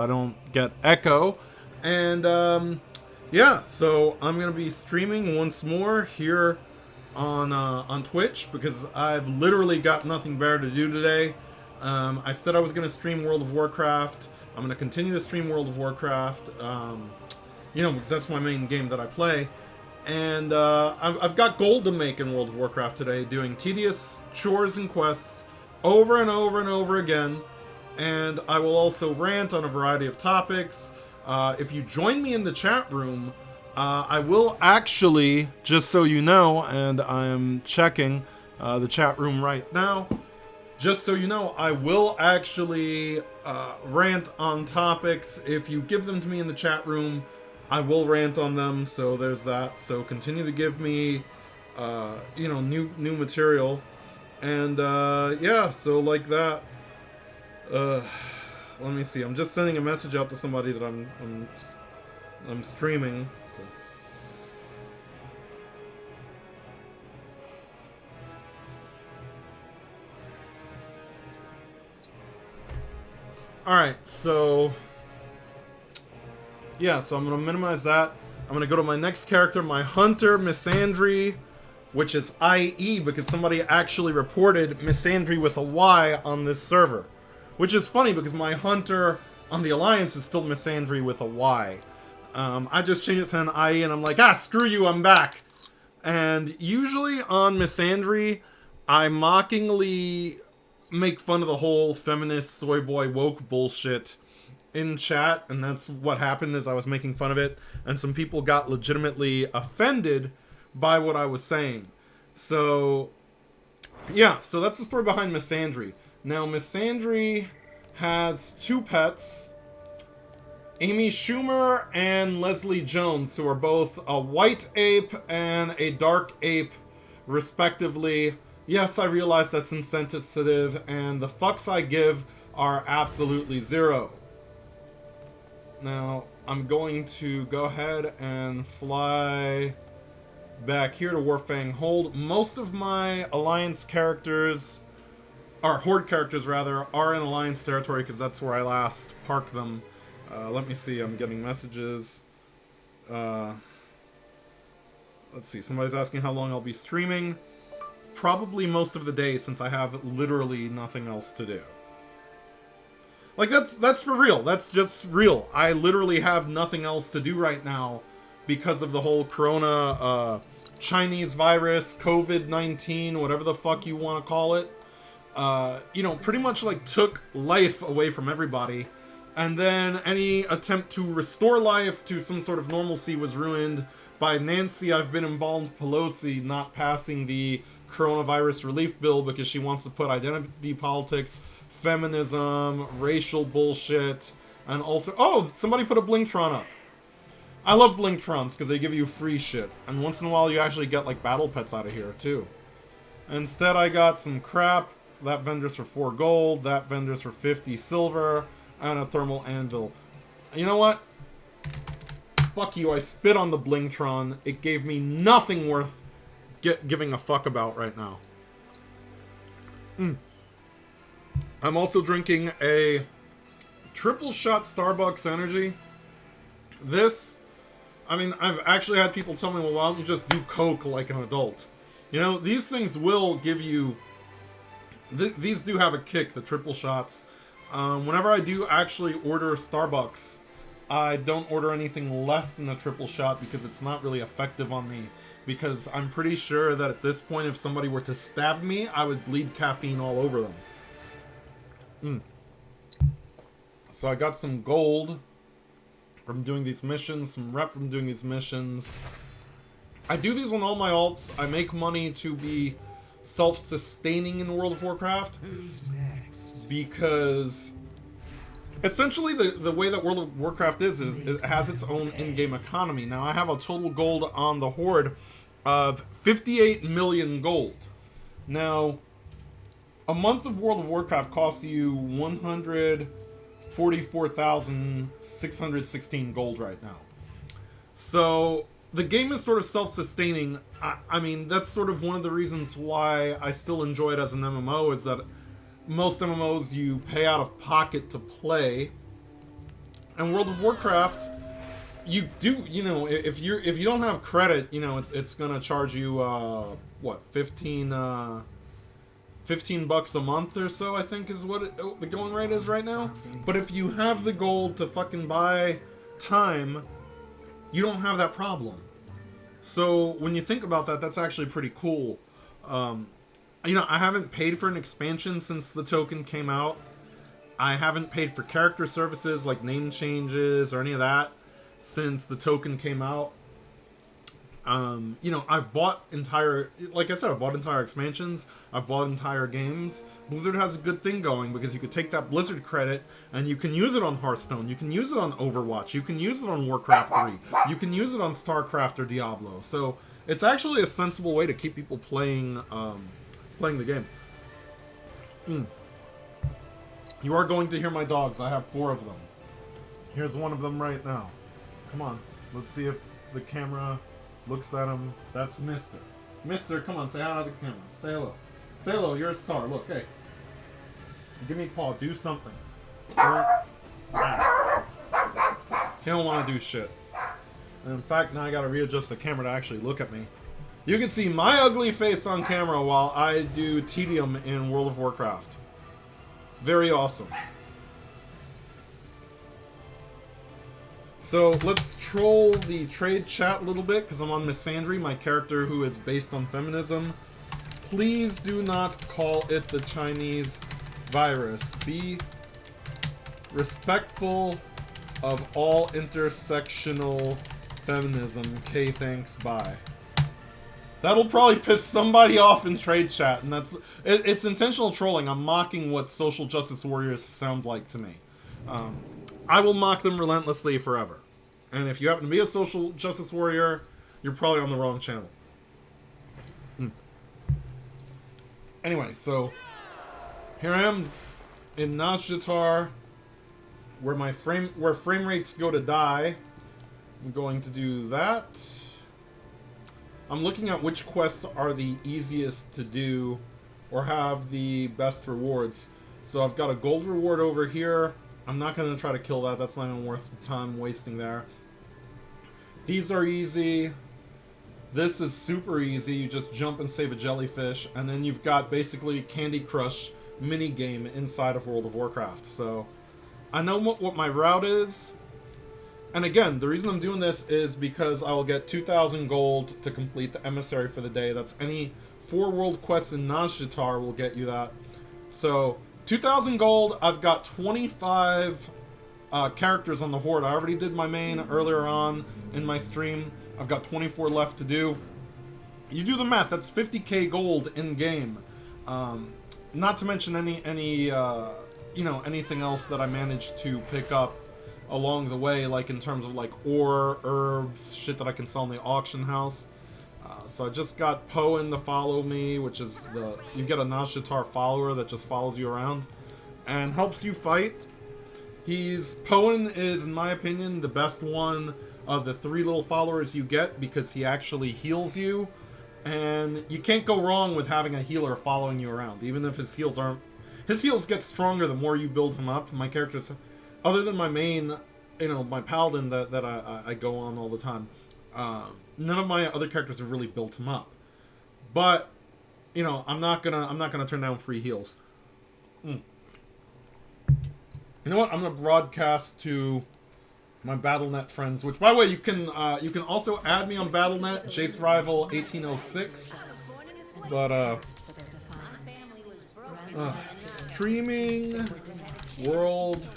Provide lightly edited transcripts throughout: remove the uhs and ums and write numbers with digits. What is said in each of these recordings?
I don't get echo. And yeah, so I'm gonna be streaming once more here on Twitch because I've literally got nothing better to do today. I said I was gonna stream World of Warcraft. I'm gonna continue to stream World of Warcraft. Because that's my main game that I play. And I've got gold to make in World of Warcraft today, doing tedious chores and quests over and over and over again. And I will also rant on a variety of topics. If you join me in the chat room, I will actually, just so you know, and I am checking the chat room right now, just so you know, I will actually rant on topics. If you give them to me in the chat room, I will rant on them, so there's that. So continue to give me, new material. And, yeah, so like that. Let me see. I'm just sending a message out to somebody that I'm streaming. So. Alright, so... yeah, so I'm going to minimize that. I'm going to go to my next character, my hunter, Misandry, which is IE, because somebody actually reported Misandry with a Y on this server. Which is funny, because my hunter on the Alliance is still Misandry with a Y. I just changed it to an IE, and I'm like, screw you, I'm back! And usually on Misandry, I mockingly make fun of the whole feminist, soy boy, woke bullshit in chat, and that's what happened is I was making fun of it, and some people got legitimately offended by what I was saying. So, yeah, so that's the story behind Misandry. Now, Misandry has two pets, Amy Schumer and Leslie Jones, who are both a white ape and a dark ape, respectively. Yes, I realize that's insensitive, and the fucks I give are absolutely zero. Now, I'm going to go ahead and fly back here to Warfang Hold. Most of my Alliance characters, or Horde characters rather, are in Alliance territory because that's where I last parked them. Let me see, I'm getting messages. Let's see, somebody's asking how long I'll be streaming. Probably most of the day since I have literally nothing else to do. Like, that's for real. That's just real. I literally have nothing else to do right now because of the whole Corona, Chinese virus, COVID-19, whatever the fuck you want to call it. Pretty much, like, took life away from everybody. And then any attempt to restore life to some sort of normalcy was ruined by Nancy I've been embalmed Pelosi not passing the coronavirus relief bill because she wants to put identity politics, feminism, racial bullshit, and also... oh, somebody put a Blinktron up. I love Blinktrons because they give you free shit. And once in a while you actually get, like, battle pets out of here, too. Instead, I got some crap. That vendor's for 4 gold. That vendor's for 50 silver. And a thermal anvil. You know what? Fuck you, I spit on the Blinktron. It gave me nothing worth giving a fuck about right now. I'm also drinking a triple shot Starbucks Energy. This, I mean, I've actually had people tell me, well, why don't you just do Coke like an adult? You know, these things will give you... these do have a kick, the triple shots. Whenever I do actually order Starbucks, I don't order anything less than a triple shot because it's not really effective on me. Because I'm pretty sure that at this point, if somebody were to stab me, I would bleed caffeine all over them. So I got some gold from doing these missions, some rep from doing these missions. I do these on all my alts. I make money to be self-sustaining in World of Warcraft. Who's next? Because essentially the way that World of Warcraft is it has its own in-game economy. Now I have a total gold on the Horde of 58 million gold. Now, a month of World of Warcraft costs you 144,616 gold right now. So the game is sort of self-sustaining. I mean, that's sort of one of the reasons why I still enjoy it as an MMO, is that most MMOs you pay out of pocket to play, And World of Warcraft, you do, you know, if you don't have credit, you know, it's gonna charge you what, 15 bucks a month or so, I think is what the going rate is right now. But if you have the gold to fucking buy time, you don't have that problem. So when you think about that, that's actually pretty cool. You know, I haven't paid for an expansion since the token came out. I haven't paid for character services like name changes or any of that since the token came out. You know, I've bought entire, like I said, I've bought entire expansions. I've bought entire games. Blizzard has a good thing going because you could take that Blizzard credit and you can use it on Hearthstone. You can use it on Overwatch. You can use it on Warcraft 3. You can use it on StarCraft or Diablo. So it's actually a sensible way to keep people playing the game. You are going to hear my dogs. I have 4 of them. Here's one of them right now. Come on. Let's see if the camera looks at him. That's Mister. Mister, come on. Say hi to the camera. Say hello. Say hello. You're a star. Look, hey. Give me a paw. Do something. He don't want to do shit. And in fact, now I gotta readjust the camera to actually look at me. You can see my ugly face on camera while I do tedium in World of Warcraft. Very awesome. So let's troll the trade chat a little bit because I'm on Misandry, my character who is based on feminism. Please do not call it the Chinese virus. Be respectful of all intersectional feminism. Okay, thanks, bye. That'll probably piss somebody off in trade chat, and it's intentional trolling. I'm mocking what social justice warriors sound like to me. I will mock them relentlessly forever. And if you happen to be a social justice warrior, you're probably on the wrong channel. Anyway, so here I am in Nazjatar, where frame rates go to die. I'm going to do that. I'm looking at which quests are the easiest to do or have the best rewards. So I've got a gold reward over here. I'm not going to try to kill that. That's not even worth the time wasting there. These are easy. This is super easy. You just jump and save a jellyfish. And then you've got basically Candy Crush mini game inside of World of Warcraft. So I know what my route is. And again, the reason I'm doing this is because I will get 2,000 gold to complete the emissary for the day. That's any 4 world quests in Nazjatar will get you that. So 2,000 gold. I've got 25 characters on the Horde. I already did my main earlier on in my stream. I've got 24 left to do. You do the math. That's 50k gold in game. Not to mention any you know, anything else that I managed to pick up along the way, like in terms of like ore, herbs, shit that I can sell in the auction house. So I just got Poen to follow me, which is you get a Nazjatar follower that just follows you around and helps you fight. Poen is, in my opinion, the best one of the 3 little followers you get because he actually heals you, and you can't go wrong with having a healer following you around, even if his heals aren't. His heals get stronger the more you build him up. My characters, other than my main, you know, my paladin that I go on all the time, none of my other characters have really built him up. But, you know, I'm not gonna turn down free heals. You know what? I'm gonna broadcast to my Battle.net friends, which, by the way, you can also add me on Battle.net, Jase Rival 1806. But streaming World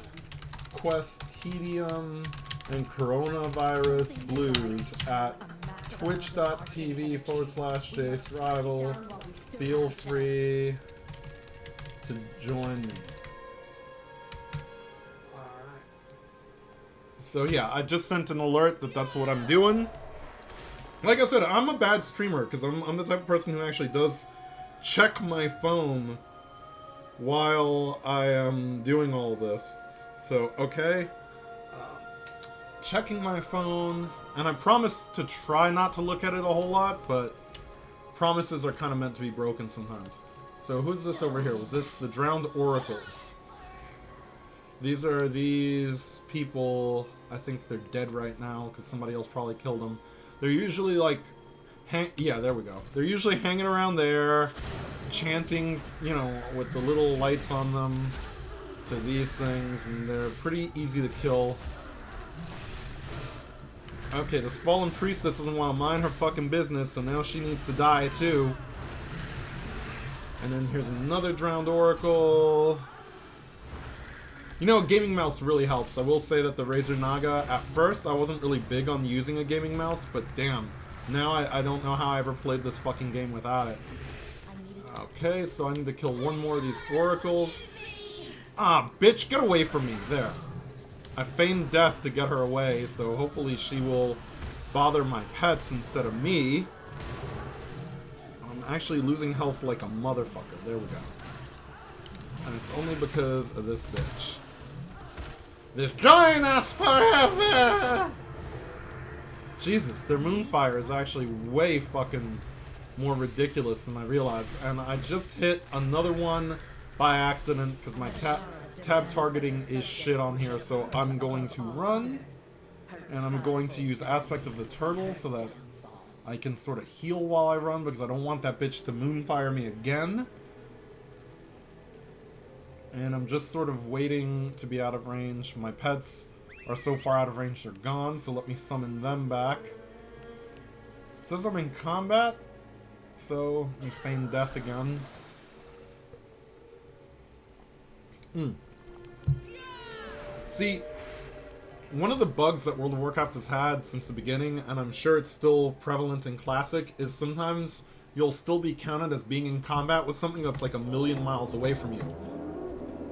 Quest Tedium and Coronavirus Blues at twitch.tv/Jase Rival. Feel free to join me. So yeah, I just sent an alert that that's what I'm doing. Like I said, I'm a bad streamer because I'm the type of person who actually does check my phone while I am doing all this. So, okay. Checking my phone, and I promise to try not to look at it a whole lot, but promises are kind of meant to be broken sometimes. So who's this over here? Was this the Drowned Oracles? These are these people. I think they're dead right now because somebody else probably killed them. They're usually like, yeah, there we go. They're usually hanging around there, chanting, you know, with the little lights on them to these things, and they're pretty easy to kill. Okay, this fallen priestess doesn't want to mind her fucking business, so now she needs to die too. And then here's another drowned oracle. You know, a gaming mouse really helps. I will say that the Razer Naga, at first, I wasn't really big on using a gaming mouse, but damn. Now I don't know how I ever played this fucking game without it. Okay, so I need to kill one more of these oracles. Ah, bitch, get away from me. There. I feigned death to get her away, so hopefully she will bother my pets instead of me. I'm actually losing health like a motherfucker. There we go. And it's only because of this bitch. Join us forever! Jesus, their moonfire is actually way fucking more ridiculous than I realized. And I just hit another one by accident because my tab targeting is shit on here. So I'm going to run. And I'm going to use Aspect of the Turtle so that I can sort of heal while I run because I don't want that bitch to moonfire me again. And I'm just sort of waiting to be out of range. My pets are so far out of range they're gone, so let me summon them back. It says I'm in combat, so I feign death again. See, one of the bugs that World of Warcraft has had since the beginning, and I'm sure it's still prevalent in Classic, is sometimes you'll still be counted as being in combat with something that's like a million miles away from you.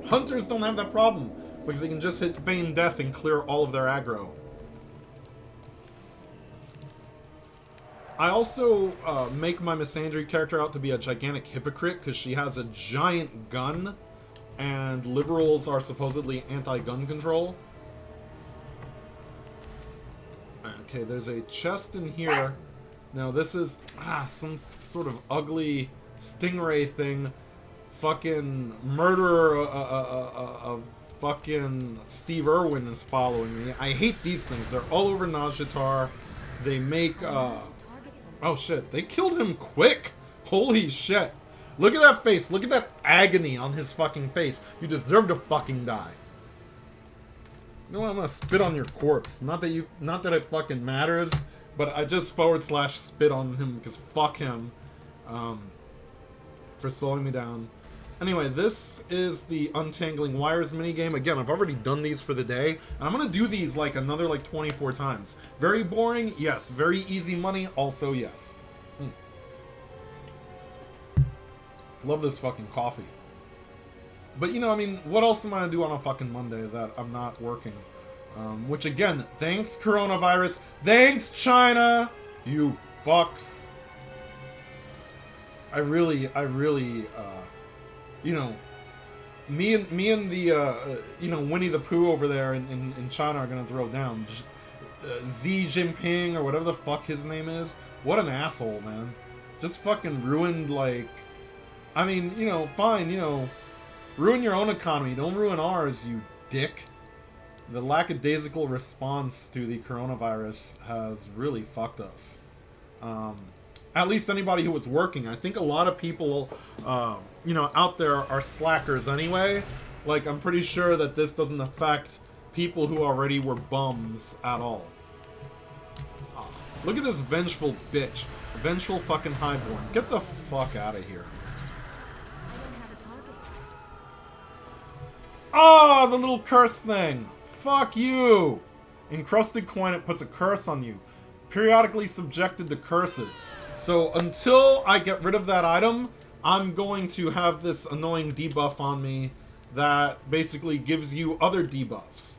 Hunters don't have that problem, because they can just hit feign death and clear all of their aggro. I also make my Misandry character out to be a gigantic hypocrite, because she has a giant gun, and liberals are supposedly anti-gun control. Okay, there's a chest in here. Now this is some sort of ugly stingray thing. Fucking murderer of fucking Steve Irwin is following me. I hate these things. They're all over Nazjatar. They make oh shit, they killed him quick. Holy shit. Look at that face. Look at that agony on his fucking face. You deserve to fucking die. You know what? I'm gonna spit on your corpse. Not that it fucking matters, but I just / spit on him because fuck him for slowing me down. Anyway, this is the Untangling Wires minigame. Again, I've already done these for the day, and I'm gonna do these like another 24 times. Very boring, yes. Very easy money, also yes. Love this fucking coffee. But, you know, I mean, what else am I gonna do on a fucking Monday that I'm not working? Which, again, thanks coronavirus. Thanks China! You fucks. I really, you know, me and the, you know, Winnie the Pooh over there in China are gonna throw down. Xi Jinping, or whatever the fuck his name is. What an asshole, man. Just fucking ruined, like... I mean, you know, fine, you know, ruin your own economy. Don't ruin ours, you dick. The lackadaisical response to the coronavirus has really fucked us. At least anybody who was working. I think a lot of people, you know, out there are slackers anyway. Like, I'm pretty sure that this doesn't affect people who already were bums at all. Look at this vengeful bitch. Vengeful fucking highborn. Get the fuck out of here. Oh, the little curse thing. Fuck you. Encrusted coin, it puts a curse on you. Periodically subjected to curses. So until I get rid of that item, I'm going to have this annoying debuff on me that basically gives you other debuffs.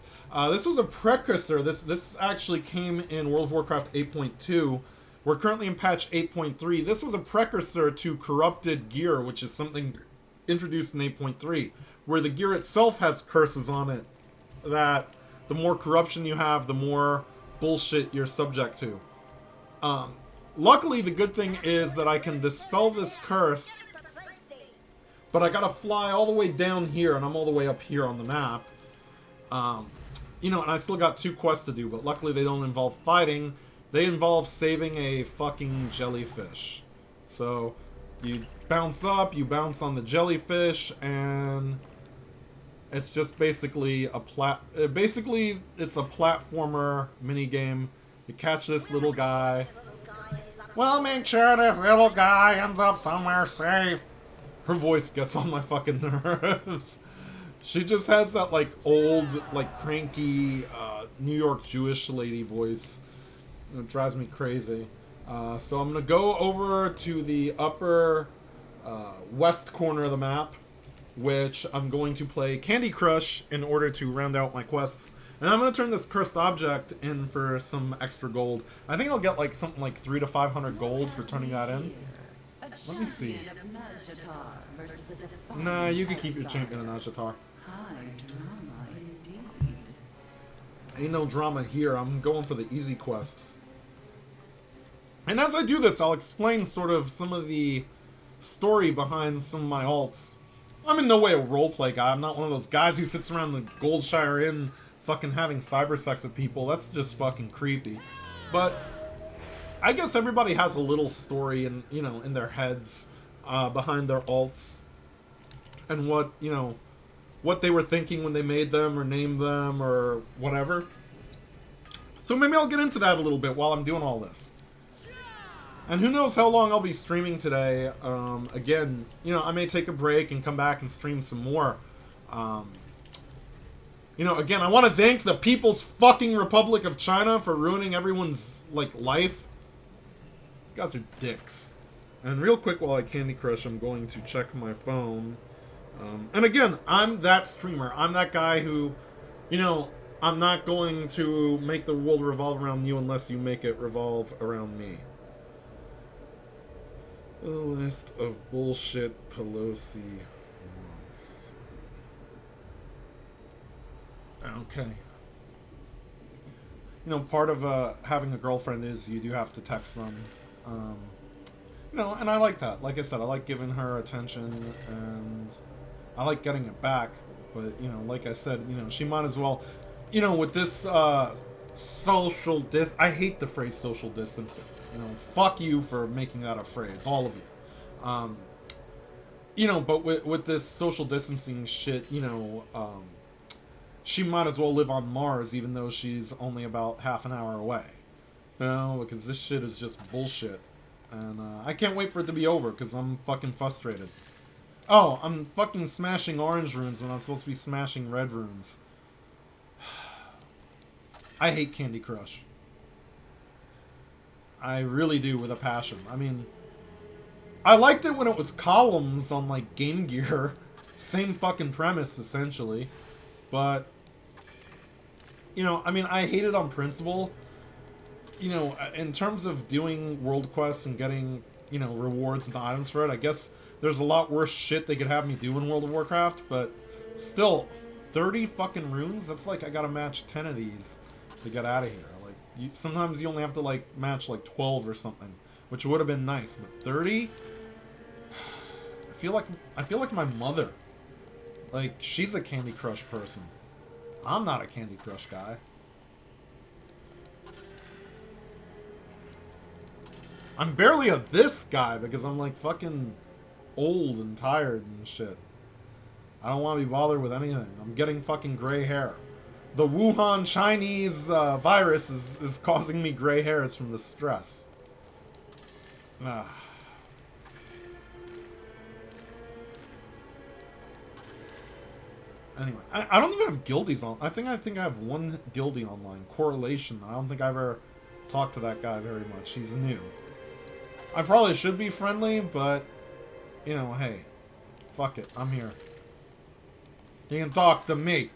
This was a precursor. This actually came in World of Warcraft 8.2. We're currently in patch 8.3. This was a precursor to corrupted gear, which is something introduced in 8.3, where the gear itself has curses on it that the more corruption you have, the more bullshit you're subject to. Luckily, the good thing is that I can dispel this curse, but I gotta fly all the way down here, and I'm all the way up here on the map. You know, and I still got 2 quests to do, but luckily they don't involve fighting. They involve saving a fucking jellyfish. So, you bounce up, you bounce on the jellyfish, and it's just basically a it's a platformer minigame. You catch this little guy. Well, make sure this little guy ends up somewhere safe. Her voice gets on my fucking nerves. She just has that, like, old, like, cranky, New York Jewish lady voice. It drives me crazy. So I'm gonna go over to the upper west corner of the map, which I'm going to play Candy Crush in order to round out my quests. And I'm going to turn this cursed object in for some extra gold. I think I'll get like something like 300 to 500 gold for turning that in. Let me see. Nah, you can keep your champion in Nazjatar. Ain't no drama here. I'm going for the easy quests. And as I do this, I'll explain sort of some of the story behind some of my alts. I'm in no way a roleplay guy. I'm not one of those guys who sits around the Goldshire Inn fucking having cyber sex with people. That's just fucking creepy. But I guess everybody has a little story in, you know, in their heads behind their alts. And what, you know, what they were thinking when they made them or named them or whatever. So maybe I'll get into that a little bit while I'm doing all this. And who knows how long I'll be streaming today. Again, you know, I may take a break and come back and stream some more. You know, again, I want to thank the People's fucking Republic of China for ruining everyone's, like, life. You guys are dicks. And real quick while I Candy Crush, I'm going to check my phone. And again, I'm that streamer. I'm that guy who, you know, I'm not going to make the world revolve around you unless you make it revolve around me. A list of bullshit Pelosi wants. Okay. You know, part of having a girlfriend is you do have to text them. You know, and I like that. Like I said, I like giving her attention, and I like getting it back. But, you know, like I said, you know, she might as well... You know, with this I hate the phrase social distancing. You know, fuck you for making that a phrase, all of you. You know, but with this social distancing shit, you know, she might as well live on Mars even though she's only about half an hour away. You know, because this shit is just bullshit. And I can't wait for it to be over because I'm fucking frustrated. Oh, I'm fucking smashing orange runes when I'm supposed to be smashing red runes. I hate Candy Crush. I really do, with a passion. I mean, I liked it when it was columns on, like, Game Gear. Same fucking premise, essentially. But, you know, I mean, I hate it on principle. You know, in terms of doing world quests and getting, you know, rewards and items for it, I guess there's a lot worse shit they could have me do in World of Warcraft, but still, 30 fucking runes? That's like I gotta match 10 of these to get out of here. Like, sometimes you only have to, like, match, like, 12 or something, which would have been nice, but 30? I feel like my mother. Like, she's a Candy Crush person. I'm not a Candy Crush guy. I'm barely a this guy because I'm, like, fucking old and tired and shit. I don't want to be bothered with anything. I'm getting fucking gray hair. The Wuhan Chinese virus is causing me gray hairs from the stress. Ah. Anyway, I don't even have guildies on. I think I have one guildie online. Correlation. I don't think I've ever talked to that guy very much. He's new. I probably should be friendly, but, you know, hey. Fuck it. I'm here. You can talk to me.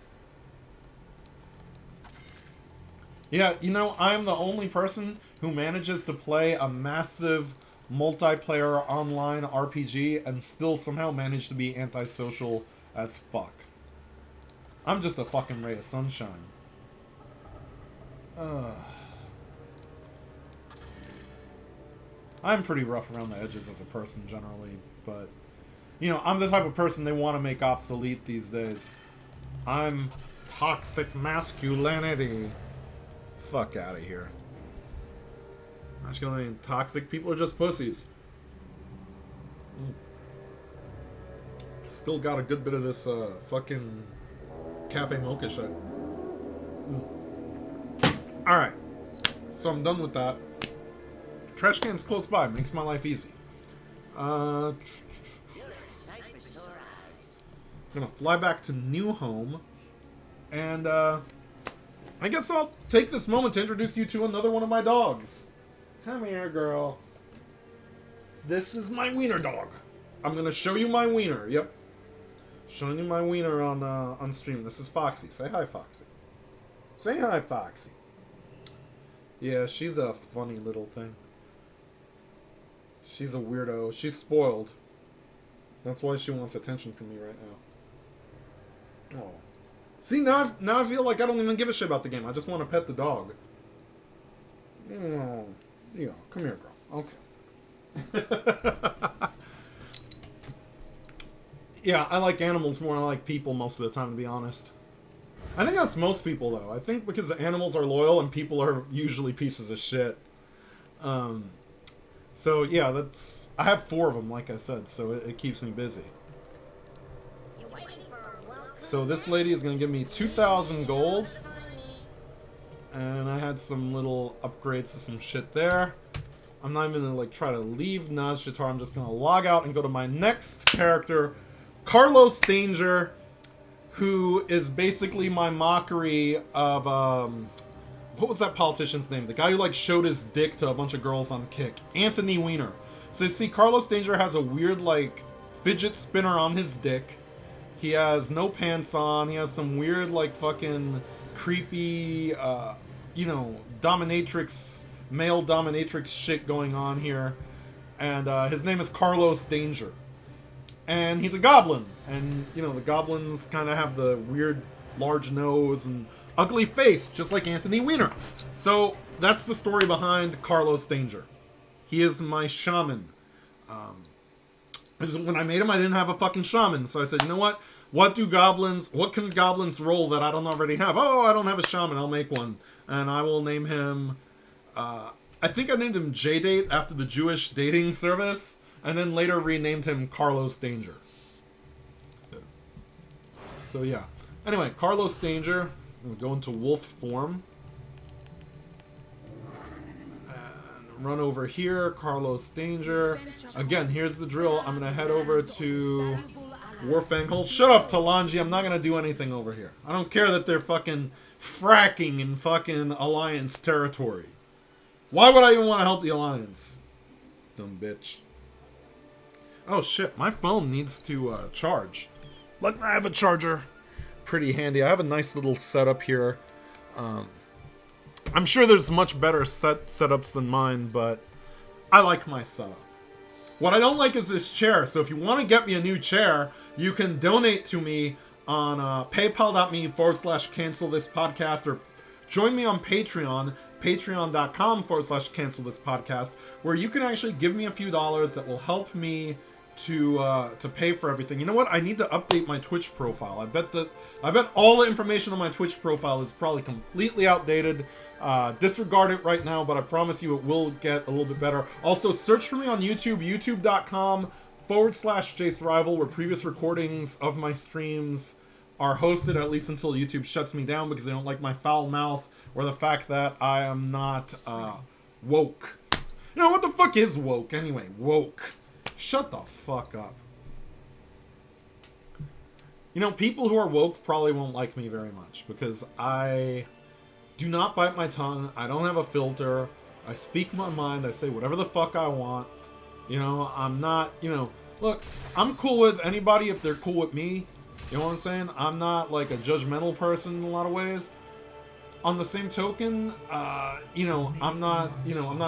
Yeah, you know, I'm the only person who manages to play a massive multiplayer online RPG and still somehow manage to be antisocial as fuck. I'm just a fucking ray of sunshine. I'm pretty rough around the edges as a person generally, but, you know, I'm the type of person they want to make obsolete these days. I'm toxic masculinity. Fuck out of here. Masculinity and toxic people are just pussies. Still got a good bit of this fucking cafe mocha shit. Alright. So I'm done with that. Trash can's close by. Makes my life easy. I'm gonna fly back to New Home. And, I guess I'll take this moment to introduce you to another one of my dogs. Come here, girl. This is my wiener dog. I'm gonna show you my wiener. Yep. Showing you my wiener on stream. This is Foxy. Say hi, Foxy. Say hi, Foxy. Yeah, she's a funny little thing. She's a weirdo. She's spoiled. That's why she wants attention from me right now. Oh. See, now I feel like I don't even give a shit about the game. I just want to pet the dog. Oh. Yeah, come here, girl. Okay. Yeah, I like animals more than I like people most of the time, to be honest. I think that's most people, though. I think because animals are loyal and people are usually pieces of shit. So, yeah, that's... I have 4 of them, like I said, so it keeps me busy. So this lady is going to give me 2,000 gold. And I had some little upgrades to some shit there. I'm not even going to, like, try to leave Nazjatar. I'm just going to log out and go to my next character, Carlos Danger, who is basically my mockery of, what was that politician's name? The guy who, like, showed his dick to a bunch of girls on Kick. Anthony Weiner. So you see, Carlos Danger has a weird, like, fidget spinner on his dick. He has no pants on. He has some weird, like, fucking creepy, you know, dominatrix, male dominatrix shit going on here. And his name is Carlos Danger. And he's a goblin. And, you know, the goblins kind of have the weird large nose and ugly face, just like Anthony Weiner. So that's the story behind Carlos Danger. He is my shaman. When I made him, I didn't have a fucking shaman. So I said, you know what? What can goblins roll that I don't already have? Oh, I don't have a shaman. I'll make one. And I will name him... I think I named him J-Date after the Jewish dating service. And then later renamed him Carlos Danger. So yeah. Anyway, Carlos Danger. I'm going to go into wolf form. And run over here. Carlos Danger. Again, here's the drill. I'm going to head over to Warfanghold. Shut up, Talanji. I'm not going to do anything over here. I don't care that they're fucking fracking in fucking Alliance territory. Why would I even want to help the Alliance? Dumb bitch. Oh shit, my phone needs to charge. Look, I have a charger. Pretty handy. I have a nice little setup here. I'm sure there's much better setups than mine, but I like my setup. What I don't like is this chair, so if you want to get me a new chair, you can donate to me on paypal.me/cancel this podcast, or join me on Patreon, patreon.com/cancel this podcast, where you can actually give me a few dollars that will help me to pay for everything. You know what? I need to update my Twitch profile. I bet all the information on my Twitch profile is probably completely outdated. Disregard it right now, but I promise you it will get a little bit better. Also, search for me on YouTube, youtube.com/Jase Rival, where previous recordings of my streams are hosted, at least until YouTube shuts me down because they don't like my foul mouth or the fact that I am not woke. You know, what the fuck is woke anyway? Woke. Shut the fuck up. You know, people who are woke probably won't like me very much because I do not bite my tongue. I don't have a filter. I speak my mind. I say whatever the fuck I want. You know, I'm not, you know, look, I'm cool with anybody if they're cool with me. You know what I'm saying? I'm not like a judgmental person in a lot of ways. On the same token, you know, I'm not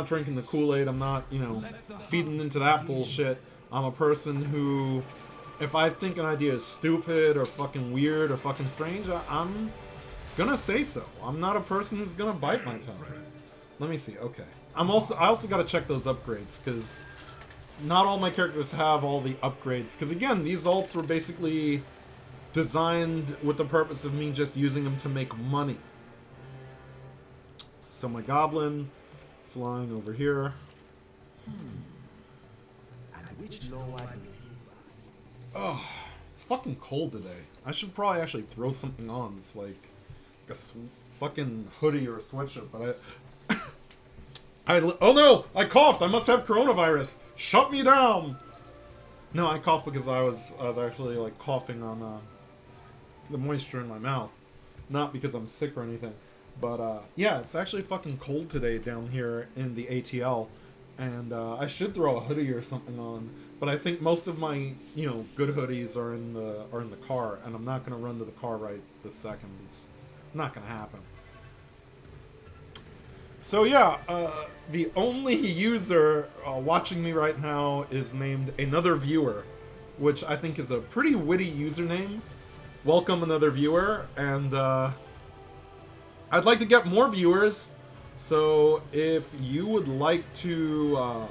drinking the Kool-Aid. I'm not, you know, feeding into that bullshit. I'm a person who, if I think an idea is stupid or fucking weird or fucking strange, I'm gonna say so. I'm not a person who's gonna bite my tongue. Let me see. Okay. I also gotta check those upgrades, because not all my characters have all the upgrades. Because again, these alts were basically designed with the purpose of me just using them to make money. So my goblin flying over here. Oh, it's fucking cold today. I should probably actually throw something on. It's like a fucking hoodie or a sweatshirt, but oh no! I coughed! I must have coronavirus! Shut me down! No, I coughed because I was actually like coughing on the moisture in my mouth. Not because I'm sick or anything. But yeah, it's actually fucking cold today down here in the ATL. And I should throw a hoodie or something on. But I think most of my, good hoodies are in the car, and I'm not gonna run to the car right this second. It's not gonna happen. So yeah, the only user watching me right now is named Another Viewer, which I think is a pretty witty username. Welcome, another viewer, and I'd like to get more viewers. So if you would like to,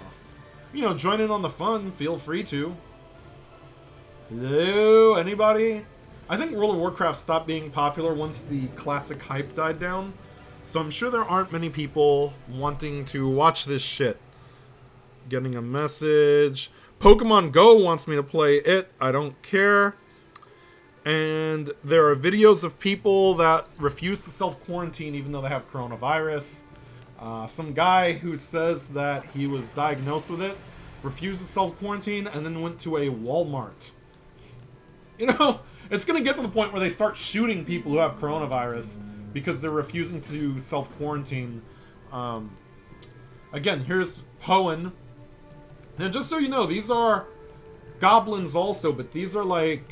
join in on the fun, feel free to. Hello, anybody? I think World of Warcraft stopped being popular once the classic hype died down. So I'm sure there aren't many people wanting to watch this shit. Getting a message. Pokemon Go wants me to play it. I don't care. And there are videos of people that refuse to self-quarantine even though they have coronavirus. Some guy who says that he was diagnosed with it, refused to self-quarantine, and then went to a Walmart. It's going to get to the point where they start shooting people who have coronavirus because they're refusing to self-quarantine. Again, here's Poen. And just so you know, these are goblins also, but these are like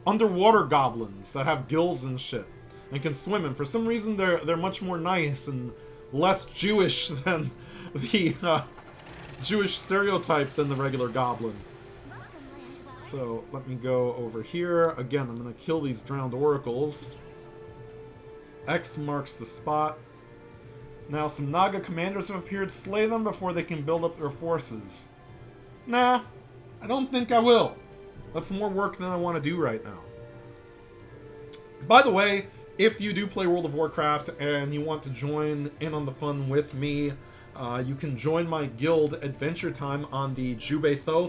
underwater goblins that have gills and shit and can swim. And for some reason, they're much more nice and less Jewish than the Jewish stereotype than the regular goblin. So let me go over here. Again, I'm going to kill these drowned oracles. X marks the spot. Now some Naga commanders have appeared. Slay them before they can build up their forces. Nah, I don't think I will. That's more work than I want to do right now. By the way, if you do play World of Warcraft and you want to join in on the fun with me, you can join my guild Adventure Time on the Jubethos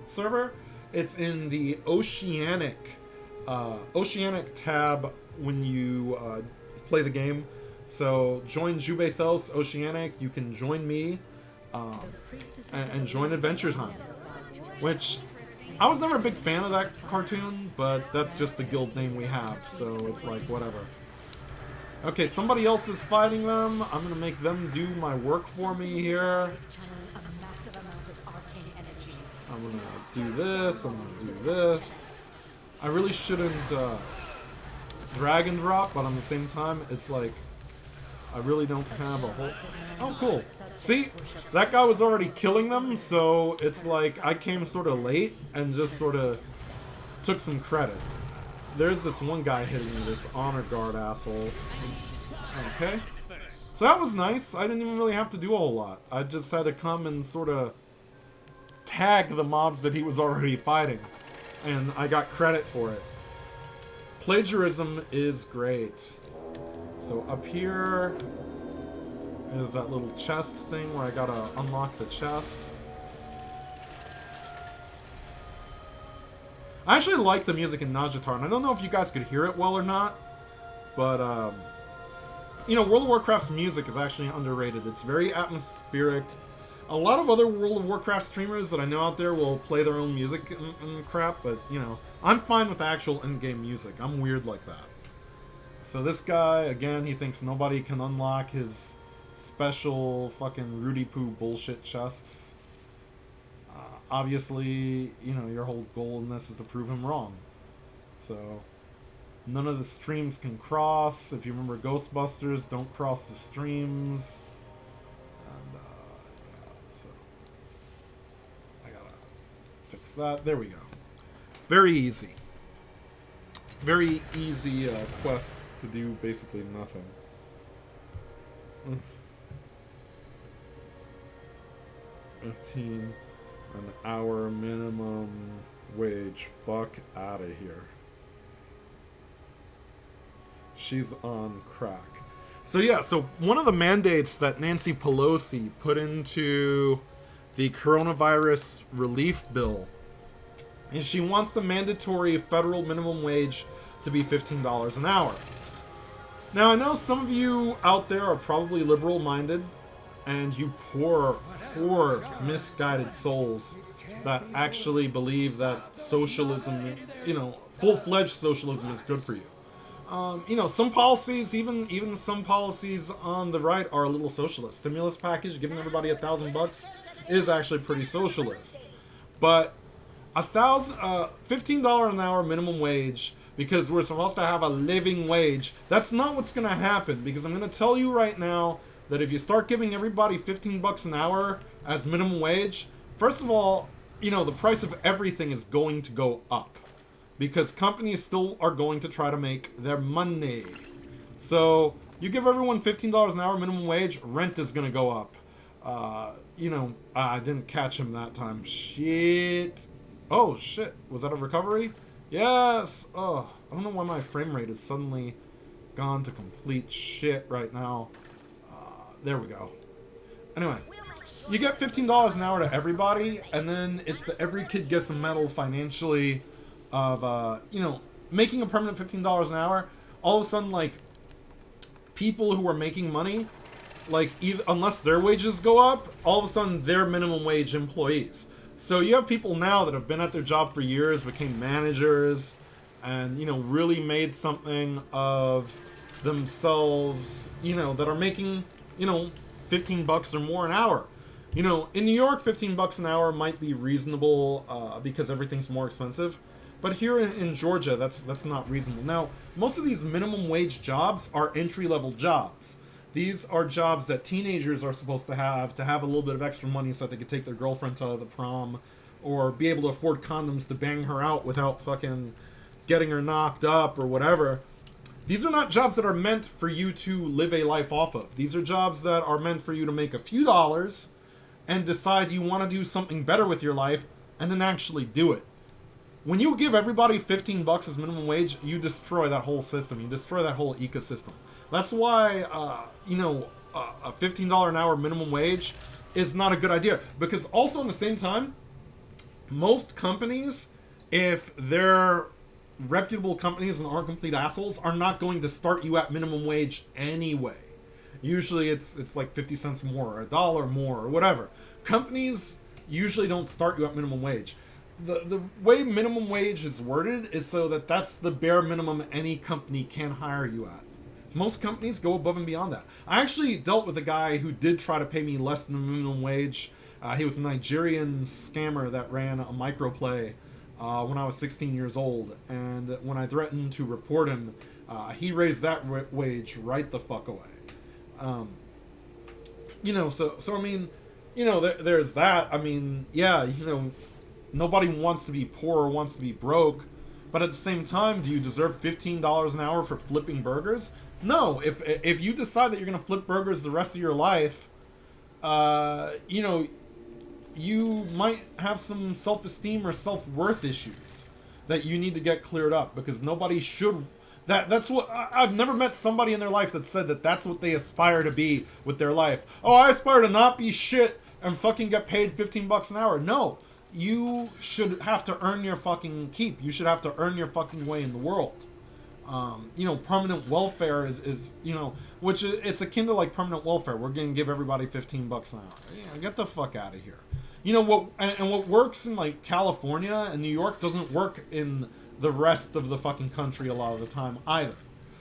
server. It's in the Oceanic tab when you play the game. So join Jubethos Oceanic. You can join me and join Adventure Time, which I was never a big fan of that cartoon, but that's just the guild name we have, so it's like whatever. Okay, somebody else is fighting them. I'm gonna make them do my work for me here. I'm gonna do this, I'm gonna do this. I really shouldn't drag and drop, but on the same time, it's like I really don't have a whole... Oh, cool. See? That guy was already killing them, so it's like I came sort of late and just sort of took some credit. There's this one guy hitting me, this honor guard asshole. Okay. So that was nice. I didn't even really have to do a whole lot. I just had to come and sort of tag the mobs that he was already fighting. And I got credit for it. Plagiarism is great. So up here is that little chest thing where I gotta unlock the chest. I actually like the music in Najatar, and I don't know if you guys could hear it well or not, but, World of Warcraft's music is actually underrated. It's very atmospheric. A lot of other World of Warcraft streamers that I know out there will play their own music and crap, but, I'm fine with the actual in-game music. I'm weird like that. So this guy, again, he thinks nobody can unlock his special fucking Rudy Poo bullshit chests. Obviously, your whole goal in this is to prove him wrong. So, none of the streams can cross. If you remember Ghostbusters, don't cross the streams. And, yeah, so... I gotta fix that. There we go. Very easy. Very easy quest to do basically nothing. 15, an hour minimum. wage. Fuck out of here. She's on crack. So yeah, so one of the mandates that Nancy Pelosi put into the coronavirus relief bill is she wants the mandatory federal minimum wage to be $15 an hour. Now, I know some of you out there are probably liberal-minded, and you poor, misguided souls that actually believe that socialism, full-fledged socialism is good for you. Some policies, even some policies on the right are a little socialist. Stimulus package, giving everybody $1,000 is actually pretty socialist. But $15 an hour minimum wage, because we're supposed to have a living wage, that's not what's going to happen. Because I'm going to tell you right now that if you start giving everybody $15 an hour as minimum wage, first of all, the price of everything is going to go up. Because companies still are going to try to make their money. So, you give everyone $15 an hour minimum wage, rent is going to go up. I didn't catch him that time. Shit. Oh, shit. Was that a recovery? Yes! Oh, I don't know why my frame rate is suddenly gone to complete shit right now. There we go. Anyway, you get $15 an hour to everybody, and then it's the every kid gets a medal financially of, making a permanent $15 an hour. All of a sudden, like, people who are making money, like, unless their wages go up, all of a sudden they're minimum wage employees. So you have people now that have been at their job for years, became managers, and, really made something of themselves, that are making, $15 or more an hour. In New York, $15 an hour might be reasonable because everything's more expensive. But here in Georgia, that's not reasonable. Now, most of these minimum wage jobs are entry-level jobs. These are jobs that teenagers are supposed to have a little bit of extra money so that they could take their girlfriend to the prom, or be able to afford condoms to bang her out without fucking getting her knocked up or whatever. These are not jobs that are meant for you to live a life off of. These are jobs that are meant for you to make a few dollars and decide you want to do something better with your life and then actually do it. When you give everybody $15 as minimum wage, you destroy that whole system. You destroy that whole ecosystem. That's why, a $15 an hour minimum wage is not a good idea. Because also at the same time, most companies, if they're reputable companies and aren't complete assholes, are not going to start you at minimum wage anyway. Usually it's like 50 cents more, or $1 more, or whatever. Companies usually don't start you at minimum wage. The way minimum wage is worded is so that that's the bare minimum any company can hire you at. Most companies go above and beyond that. I actually dealt with a guy who did try to pay me less than minimum wage. He was a Nigerian scammer that ran a microplay when I was 16 years old. And when I threatened to report him, he raised that wage right the fuck away. So I mean, there's that. I mean, yeah, nobody wants to be poor or wants to be broke, but at the same time, do you deserve $15 an hour for flipping burgers? No. If you decide that you're going to flip burgers the rest of your life, you might have some self-esteem or self-worth issues that you need to get cleared up, because nobody should. That's what I've never met somebody in their life that said that that's what they aspire to be with their life. Oh, I aspire to not be shit and fucking get paid $15 an hour. No. You should have to earn your fucking keep. You should have to earn your fucking way in the world. Permanent welfare is which it's akin to like permanent welfare. We're going to give everybody $15 an hour. Yeah, get the fuck out of here. What works in like California and New York doesn't work in the rest of the fucking country a lot of the time either.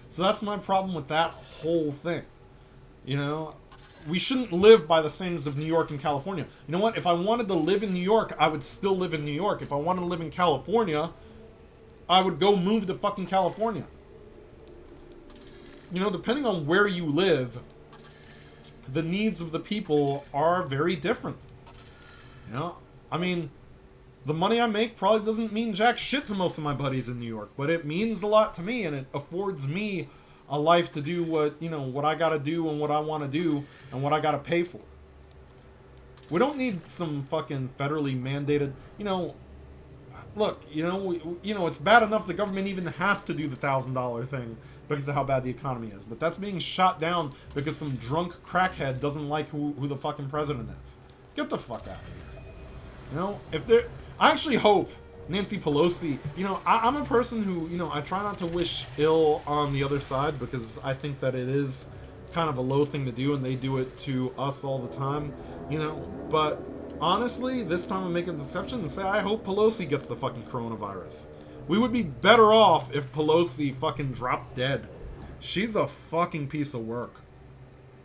So that's my problem with that whole thing. We shouldn't live by the standards of New York and California. You know what? If I wanted to live in New York, I would still live in New York. If I wanted to live in California, I would go move to fucking California. Depending on where you live, the needs of the people are very different. I mean, the money I make probably doesn't mean jack shit to most of my buddies in New York, but it means a lot to me, and it affords me a life to do what I gotta do and what I want to do and what I gotta pay for. We don't need some fucking federally mandated, look, it's bad enough the government even has to do the $1,000 thing because of how bad the economy is. But that's being shot down because some drunk crackhead doesn't like who the fucking president is. Get the fuck out of here. I actually hope Nancy Pelosi, I'm a person who, I try not to wish ill on the other side because I think that it is kind of a low thing to do and they do it to us all the time, but honestly, this time I'm making an exception and say I hope Pelosi gets the fucking coronavirus. We would be better off if Pelosi fucking dropped dead. She's a fucking piece of work.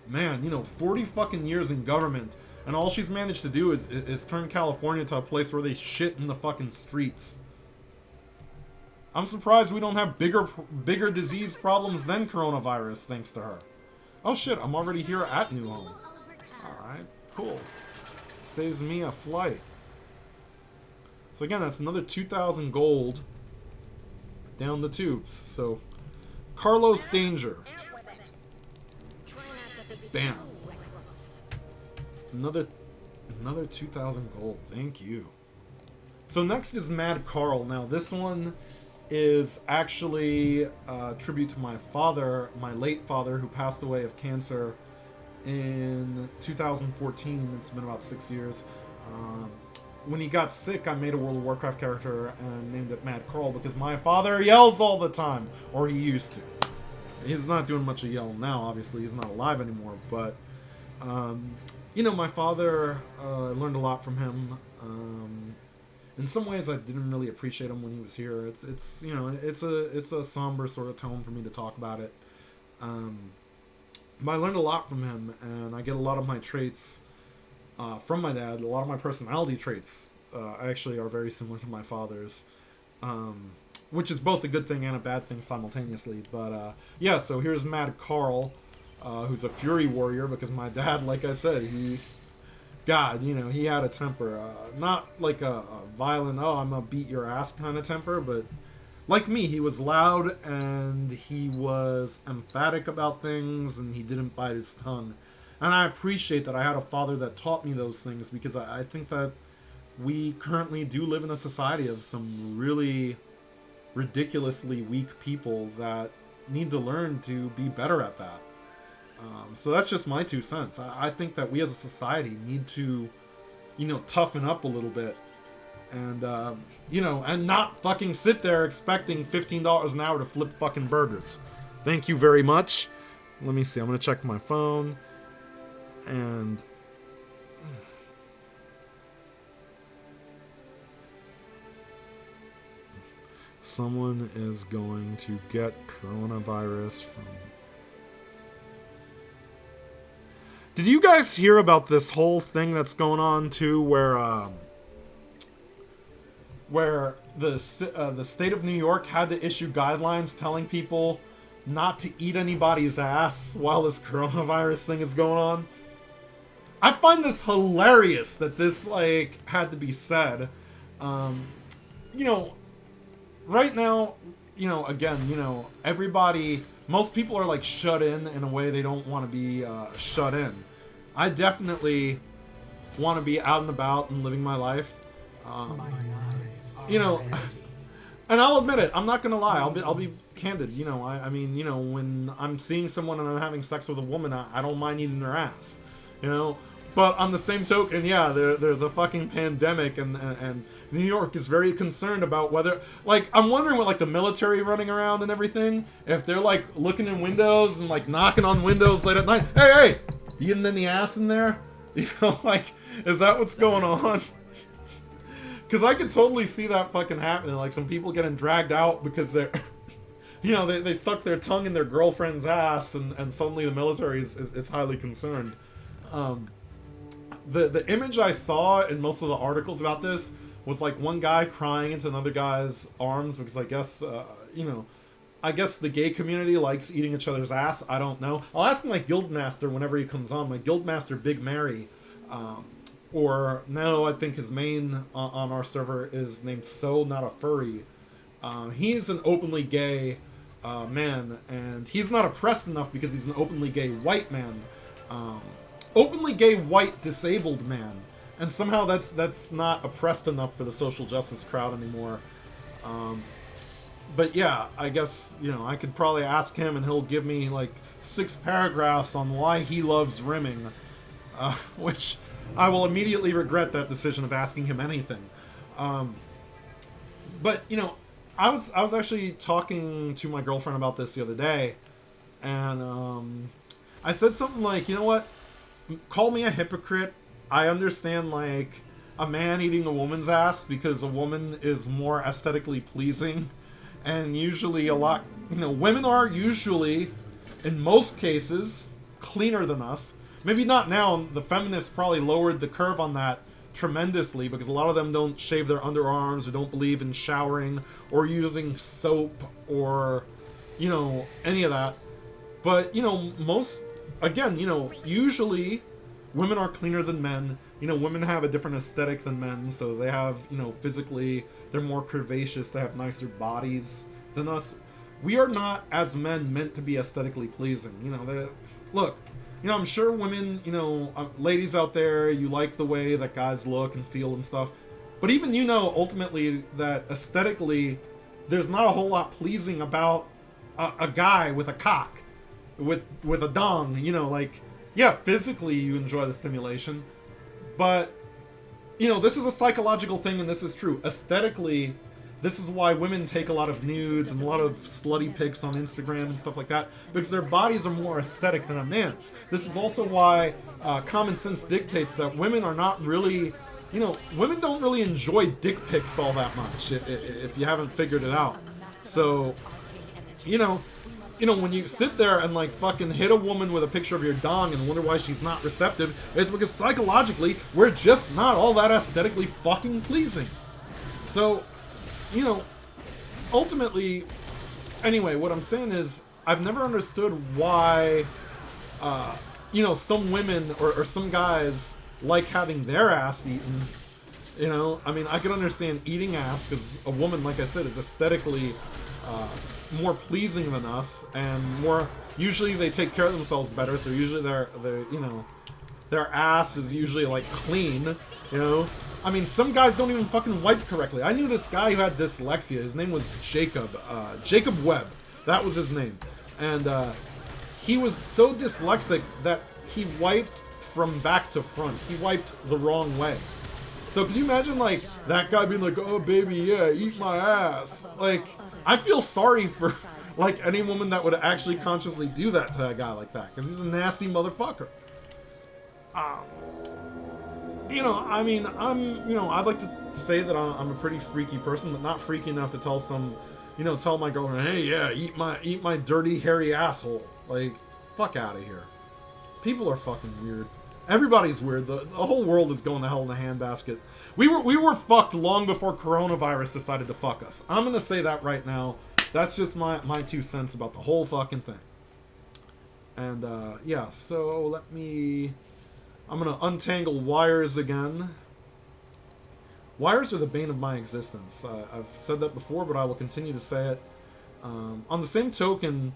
Man, 40 fucking years in government, and all she's managed to do is turn California to a place where they shit in the fucking streets. I'm surprised we don't have bigger disease problems than coronavirus thanks to her. Oh shit, I'm already here at New Home. Alright, cool. Saves me a flight. So again, that's another 2,000 gold down the tubes. So, Carlos Danger. Bam. Another 2,000 gold. Thank you. So next is Mad Carl. Now this one is actually a tribute to my father, my late father, who passed away of cancer in 2014. It's been about 6 years. When he got sick, I made a World of Warcraft character and named it Mad Carl because my father yells all the time, or he used to. He's not doing much of yelling now, obviously. He's not alive anymore, but my father, I learned a lot from him. In some ways, I didn't really appreciate him when he was here. It's a somber sort of tone for me to talk about it. But I learned a lot from him, and I get a lot of my traits from my dad. A lot of my personality traits actually are very similar to my father's, which is both a good thing and a bad thing simultaneously. But yeah, so here's Mad Carl, who's a fury warrior because my dad, like I said, he had a temper. Not like a violent, I'm gonna beat your ass kind of temper, but like me, he was loud and he was emphatic about things and he didn't bite his tongue. And I appreciate that I had a father that taught me those things because I think that we currently do live in a society of some really ridiculously weak people that need to learn to be better at that. So that's just my 2 cents. I think that we as a society need to, toughen up a little bit. And, and not fucking sit there expecting $15 an hour to flip fucking burgers. Thank you very much. Let me see. I'm going to check my phone. And someone is going to get coronavirus from... Did you guys hear about this whole thing that's going on too, where the state of New York had to issue guidelines telling people not to eat anybody's ass while this coronavirus thing is going on? I find this hilarious that this had to be said. Right now, again, everybody, most people are shut in a way they don't want to be shut in. I definitely want to be out and about and living my life. And I'll admit it, I'm not gonna lie, I'll be candid. I mean, when I'm seeing someone and I'm having sex with a woman, I don't mind eating their ass. But on the same token, yeah, there's a fucking pandemic, and New York is very concerned about whether, I'm wondering what, the military running around and everything, if they're, looking in windows and, knocking on windows late at night, hey, you getting any ass in there? Is that what's going on? Because I could totally see that fucking happening, some people getting dragged out because they're, they stuck their tongue in their girlfriend's ass, and suddenly the military is highly concerned. The image I saw in most of the articles about this was one guy crying into another guy's arms because I guess I guess the gay community likes eating each other's ass. I don't know. I'll ask my guildmaster whenever he comes on. My guildmaster Big Mary, or no, I think his main on our server is named So Not a Furry. He's an openly gay man, and he's not oppressed enough because he's an openly gay white man. Openly gay white disabled man, and somehow that's not oppressed enough for the social justice crowd anymore. But yeah, I guess, you know, I could probably ask him and he'll give me like 6 paragraphs on why he loves rimming, which I will immediately regret that decision of asking him anything. But you know, I was actually talking to my girlfriend about this the other day, and I said something like, you know what, call me a hypocrite. I understand like a man eating a woman's ass because a woman is more aesthetically pleasing, and usually a lot, you know, women are usually, in most cases, cleaner than us. Maybe not now. The feminists probably lowered the curve on that tremendously because a lot of them don't shave their underarms or don't believe in showering or using soap or, you know, any of that. But, you know, most, again, you know, usually women are cleaner than men. You know, women have a different aesthetic than men, so they have, you know, physically, they're more curvaceous, they have nicer bodies than us. We are not, as men, meant to be aesthetically pleasing. You know, look, you know, I'm sure women, you know, ladies out there, you like the way that guys look and feel and stuff. But even you know, ultimately, that aesthetically, there's not a whole lot pleasing about a guy with a cock, with a dong. You know, like, yeah, physically you enjoy the stimulation, but, you know, this is a psychological thing, and this is true. Aesthetically, this is why women take a lot of nudes and a lot of slutty pics on Instagram and stuff like that, because their bodies are more aesthetic than a man's. This is also why common sense dictates that women are not really, you know, women don't really enjoy dick pics all that much, if you haven't figured it out. So, you know, when you sit there and like fucking hit a woman with a picture of your dong and wonder why she's not receptive, it's because psychologically we're just not all that aesthetically fucking pleasing. So, you know, ultimately, anyway, what I'm saying is, I've never understood why, you know, some women or some guys like having their ass eaten. You know, I mean, I can understand eating ass because a woman, like I said, is aesthetically more pleasing than us, and more, usually they take care of themselves better, so usually they're you know, their ass is usually like clean, you know. I mean, some guys don't even fucking wipe correctly. I knew this guy who had dyslexia. His name was Jacob Webb. That was his name. And he was so dyslexic that he wiped from back to front. He wiped the wrong way. So can you imagine, like, that guy being like, oh, baby, yeah, eat my ass. Like, I feel sorry for, like, any woman that would actually consciously do that to a guy like that, because he's a nasty motherfucker. You know, I mean, you know, I'd like to say that I'm a pretty freaky person, but not freaky enough to tell tell my girlfriend, hey, yeah, eat my dirty, hairy asshole. Like, fuck out of here. People are fucking weird. Everybody's weird. The whole world is going to hell in a handbasket. We were fucked long before coronavirus decided to fuck us. I'm gonna say that right now. That's just my 2 cents about the whole fucking thing. And, yeah, so I'm gonna untangle wires again. Wires are the bane of my existence. I've said that before, but I will continue to say it. On the same token,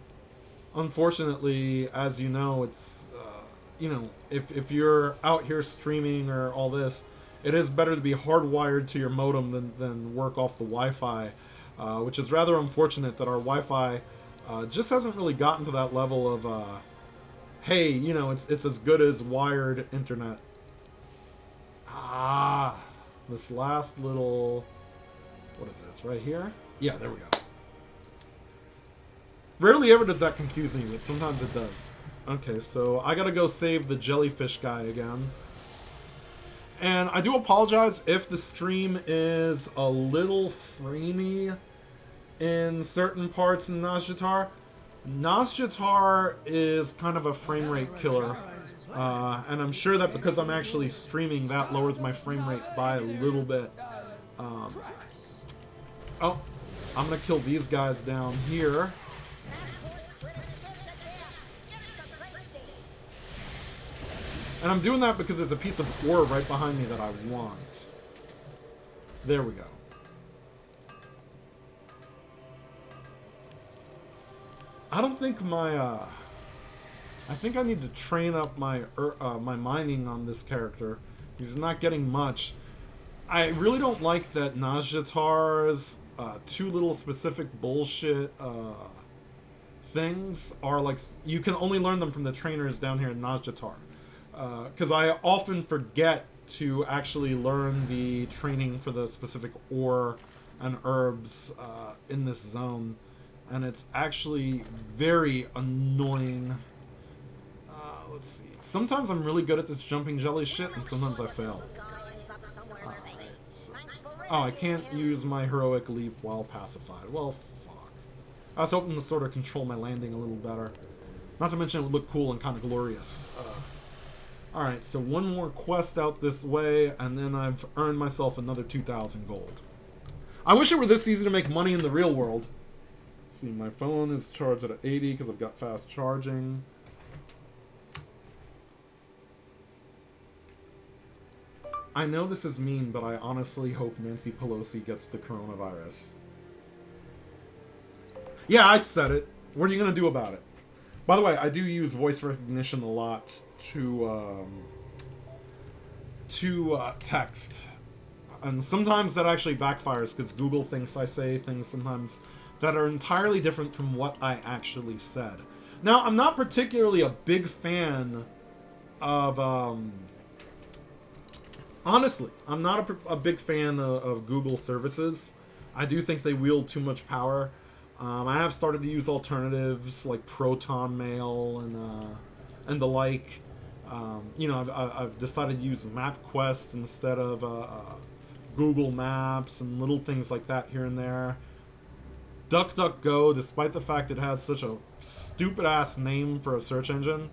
unfortunately, as you know, it's, you know, if you're out here streaming or all this, it is better to be hardwired to your modem than work off the Wi-Fi, which is rather unfortunate that our Wi-Fi just hasn't really gotten to that level of, hey, you know, it's as good as wired internet. This last little, what is this, right here? Yeah, there we go. Rarely ever does that confuse me, but sometimes it does. Okay, so I gotta go save the jellyfish guy again. And I do apologize if the stream is a little framey in certain parts in Nazjatar. Nazjatar is kind of a frame rate killer, and I'm sure that because I'm actually streaming, that lowers my frame rate by a little bit. Oh, I'm gonna kill these guys down here. And I'm doing that because there's a piece of ore right behind me that I want. There we go. I don't think I think I need to train up my my mining on this character, He's not getting much. I really don't like that Najjatar's two little specific bullshit things are like you can only learn them from the trainers down here in Najjatar. Because I often forget to actually learn the training for the specific ore and herbs in this zone, and it's actually very annoying. Let's see. Sometimes I'm really good at this jumping jelly shit, and sometimes I fail. Oh, I can't use my heroic leap while pacified. Well, fuck. I was hoping to sort of control my landing a little better. Not to mention it would look cool and kind of glorious. Alright, so one more quest out this way, and then I've earned myself another 2,000 gold. I wish it were this easy to make money in the real world. Let's see, my phone is charged at 80 because I've got fast charging. I know this is mean, but I honestly hope Nancy Pelosi gets the coronavirus. Yeah, I said it. What are you going to do about it? By the way, I do use voice recognition a lot to text. And sometimes that actually backfires because Google thinks I say things sometimes that are entirely different from what I actually said. Now, I'm not particularly a big fan of... Honestly, I'm not a big fan of Google services. I do think they wield too much power. I have started to use alternatives like Proton Mail and the like. You know, I've decided to use MapQuest instead of Google Maps and little things like that here and there. DuckDuckGo, despite the fact it has such a stupid-ass name for a search engine,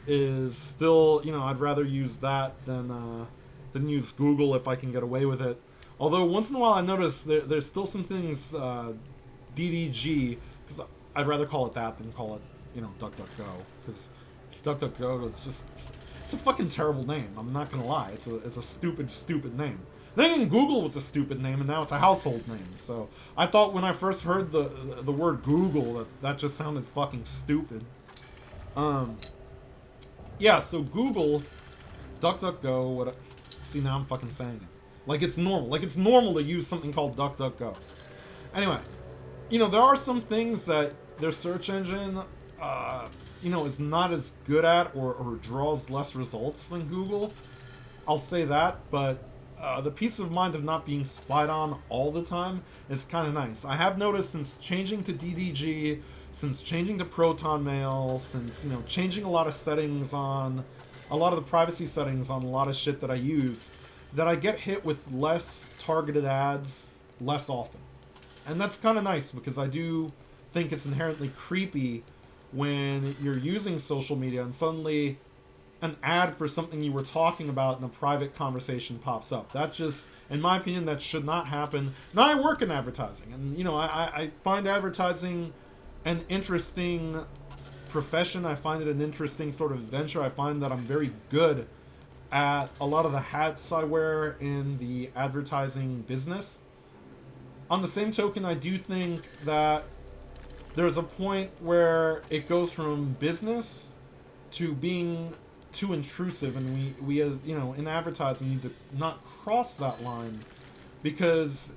is still, you know, I'd rather use that than use Google if I can get away with it. Although once in a while I notice there's still some things, DDG, because I'd rather call it that than call it, you know, DuckDuckGo, because DuckDuckGo is just, it's a fucking terrible name. I'm not gonna lie, it's a stupid name. Then again, Google was a stupid name, and now it's a household name. So I thought when I first heard the word Google that just sounded fucking stupid. Yeah, so Google, DuckDuckGo, what? See, now I'm fucking saying it. Like it's normal. Like it's normal to use something called DuckDuckGo. Anyway, you know, there are some things that their search engine, you know, is not as good at or draws less results than Google. I'll say that, but the peace of mind of not being spied on all the time is kind of nice. I have noticed since changing to DDG, since changing to Proton Mail, since, you know, changing a lot of settings on... a lot of the privacy settings on a lot of shit that I use, that I get hit with less targeted ads less often. And that's kind of nice, because I do think it's inherently creepy when you're using social media and suddenly an ad for something you were talking about in a private conversation pops up. That just, in my opinion, that should not happen. Now, I work in advertising, and, you know, I find advertising an interesting profession. I find it an interesting sort of adventure. I find that I'm very good at a lot of the hats I wear in the advertising business. On the same token, I do think that there's a point where it goes from business to being too intrusive, and we as, you know, in advertising need to not cross that line, because,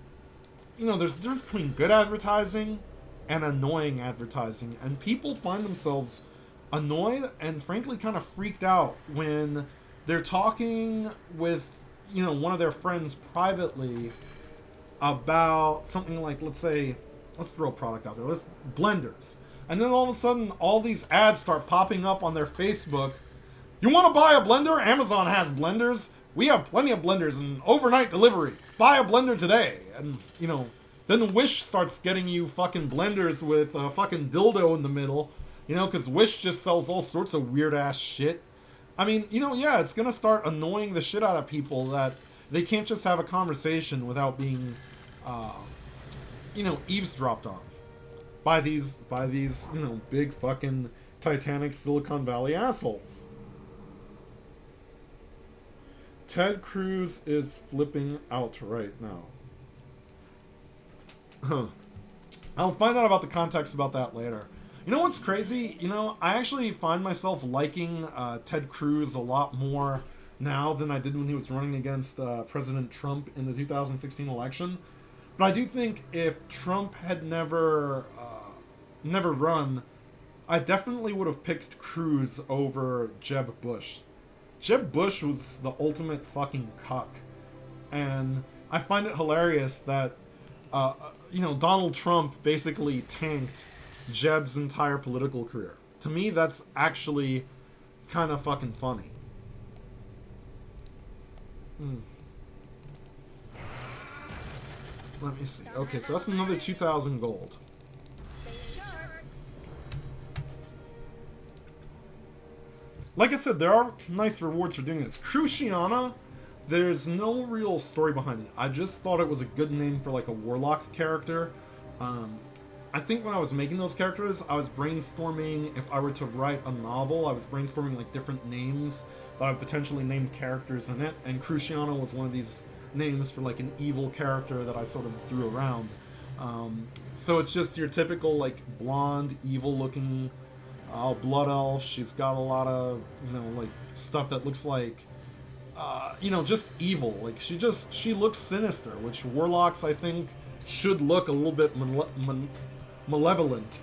you know, there's a difference between good advertising and annoying advertising, and people find themselves annoyed and frankly kind of freaked out when they're talking with, you know, one of their friends privately about something like, let's say, let's throw a product out there, blenders, and then all of a sudden all these ads start popping up on their Facebook. You want to buy a blender? Amazon has blenders. We have plenty of blenders and overnight delivery. Buy a blender today. And, you know, then Wish starts getting you fucking blenders with a fucking dildo in the middle. You know, because Wish just sells all sorts of weird-ass shit. I mean, you know, yeah, it's going to start annoying the shit out of people that they can't just have a conversation without being, you know, eavesdropped on by these, you know, big fucking Titanic Silicon Valley assholes. Ted Cruz is flipping out right now. Huh. I'll find out about the context about that later. You know what's crazy? You know, I actually find myself liking Ted Cruz a lot more now than I did when he was running against President Trump in the 2016 election. But I do think if Trump had never run, I definitely would have picked Cruz over Jeb Bush. Jeb Bush was the ultimate fucking cuck. And I find it hilarious that, Donald Trump basically tanked Jeb's entire political career. To me, that's actually kind of fucking funny. Let me see. Okay, so that's another 2,000 gold. Like I said, there are nice rewards for doing this. Cruciana, there's no real story behind it. I just thought it was a good name for like a warlock character. I think when I was making those characters, I was brainstorming if I were to write a novel, I was brainstorming like different names that I would potentially name characters in it, and Cruciana was one of these names for like an evil character that I sort of threw around. So it's just your typical like blonde, evil looking blood elf. She's got a lot of, like stuff that looks like, just evil. Like she looks sinister, which warlocks I think should look a little bit malevolent.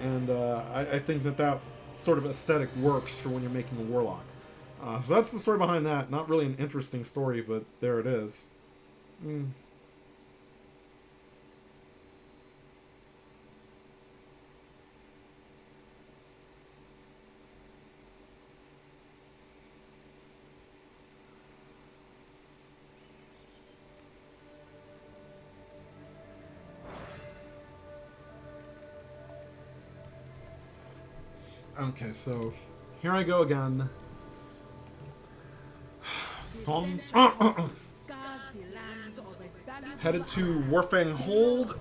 And I think that sort of aesthetic works for when you're making a warlock. So that's the story behind that. Not really an interesting story, but there it is. Okay, so here I go again. Storm. Headed to Warfang Hold.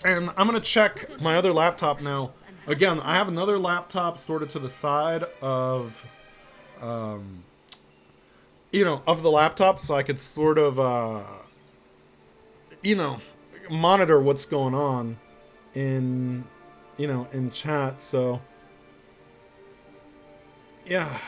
And I'm going to check my other laptop now. Again, I have another laptop sort of to the side of, of the laptop, so I could sort of, monitor what's going on in, in chat, so... Yeah.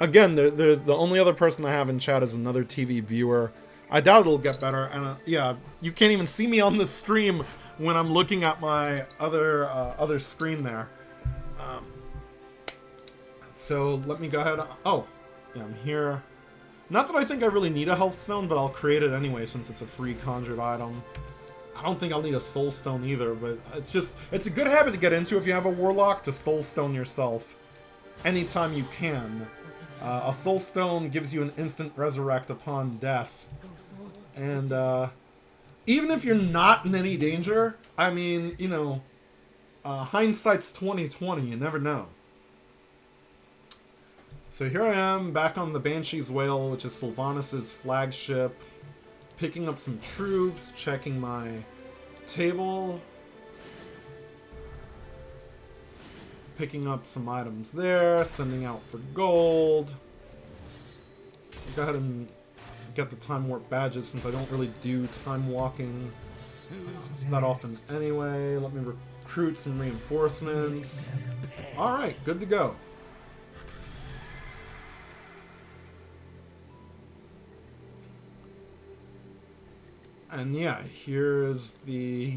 Again, the only other person I have in chat is another TV viewer. I doubt it'll get better, and yeah, you can't even see me on the stream when I'm looking at my other screen there. So let me go ahead. Oh, yeah, I'm here. Not that I think I really need a health stone, but I'll create it anyway since it's a free conjured item. I don't think I'll need a soul stone either, but it's a good habit to get into if you have a warlock, to soul stone yourself anytime you can. A soul stone gives you an instant resurrect upon death. And even if you're not in any danger, I mean, hindsight's 20/20, you never know. So here I am, back on the Banshee's Whale, which is Sylvanas' flagship. Picking up some troops, checking my table. Picking up some items there, sending out for gold. Go ahead and get the time warp badges since I don't really do time walking that often anyway. Let me recruit some reinforcements. Alright, good to go. And yeah, here's the...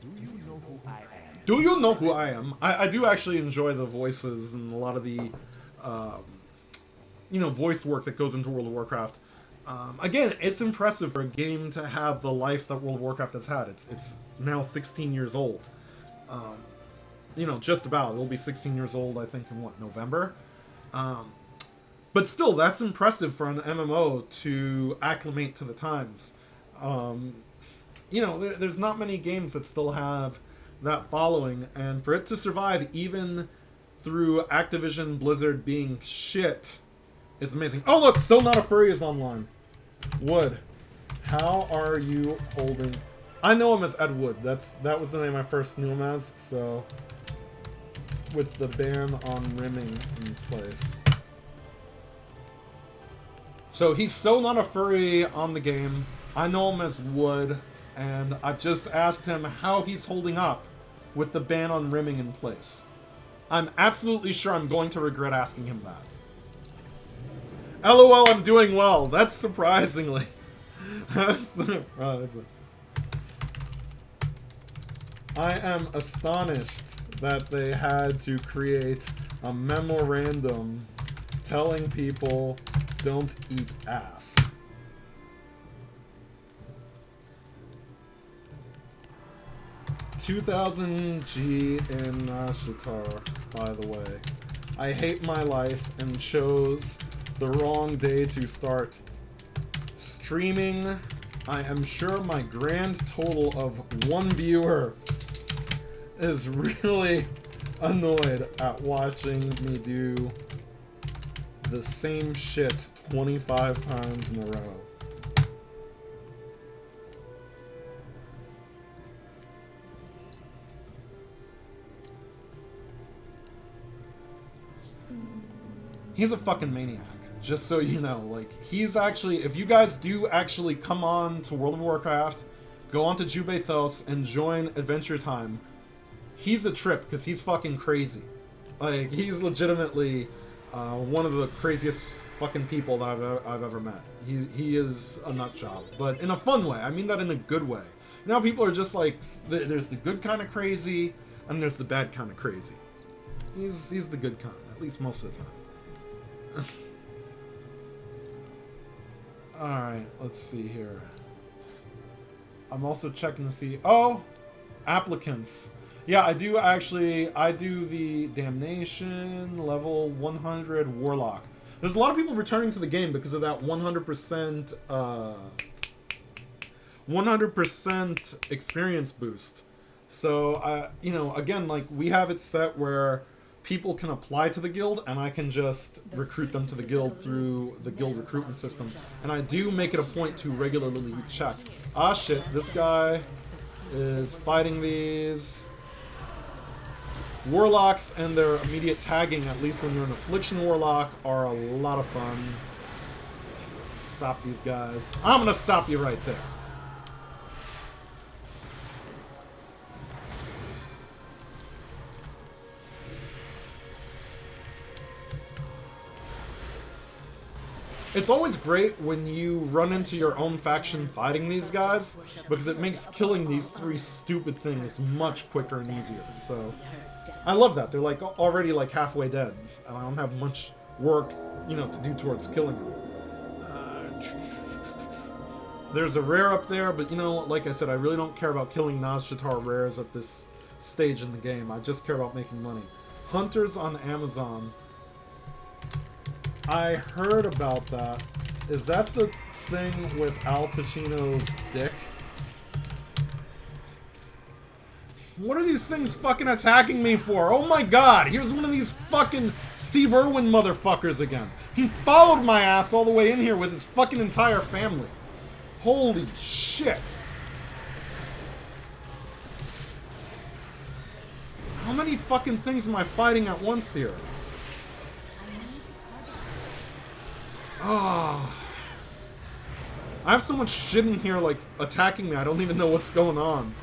Do you know who I am? Do you know who I am? I do actually enjoy the voices and a lot of the, voice work that goes into World of Warcraft. Again, it's impressive for a game to have the life that World of Warcraft has had. It's now 16 years old. Just about. It'll be 16 years old, I think, in November? But still, that's impressive for an MMO to acclimate to the times. There's not many games that still have that following, and for it to survive even through Activision Blizzard being shit is amazing. Oh look, Still Not a Furry is online. Wood, how are you holding? I know him as Ed Wood. That was the name I first knew him as, so with the ban on rimming in place. So he's Still Not a Furry on the game. I know him as Wood, and I've just asked him how he's holding up with the ban on rimming in place. I'm absolutely sure I'm going to regret asking him that. LOL, I'm doing well. That's surprisingly. That's surprising. I am astonished that they had to create a memorandum telling people don't eat ass. $2,000 in Nashitar, by the way. I hate my life and chose the wrong day to start streaming. I am sure my grand total of 1 viewer is really annoyed at watching me do the same shit 25 times in a row. He's a fucking maniac, just so you know. Like, he's actually, if you guys do actually come on to World of Warcraft, go on to Jubathos and join Adventure Time, he's a trip, because he's fucking crazy. Like, he's legitimately one of the craziest fucking people that I've ever met. He is a nut job, but in a fun way. I mean that in a good way. Now people are just like, there's the good kind of crazy, and there's the bad kind of crazy. He's the good kind, at least most of the time. Alright, let's see here. I'm also checking to see... Oh! Applicants. Yeah, I do the Damnation, level 100 Warlock. There's a lot of people returning to the game because of that 100%, 100% experience boost. So, you know, again, like, we have it set where people can apply to the guild, and I can just recruit them to the guild through the guild recruitment system. And I do make it a point to regularly check. Ah shit, this guy is fighting these Warlocks, and their immediate tagging, at least when you're an Affliction Warlock, are a lot of fun. Let's stop these guys. I'm gonna stop you right there. It's always great when you run into your own faction fighting these guys, because it makes killing these 3 stupid things much quicker and easier. So, I love that. They're like already like halfway dead, and I don't have much work, you know, to do towards killing them. There's a rare up there, but you know, like I said, I really don't care about killing Nazjatar rares at this stage in the game. I just care about making money. Hunters on Amazon. I heard about that. Is that the thing with Al Pacino's dick? What are these things fucking attacking me for? Oh my god, here's one of these fucking Steve Irwin motherfuckers again. He followed my ass all the way in here with his fucking entire family. Holy shit. How many fucking things am I fighting at once here? Oh. I have so much shit in here, like, attacking me, I don't even know what's going on.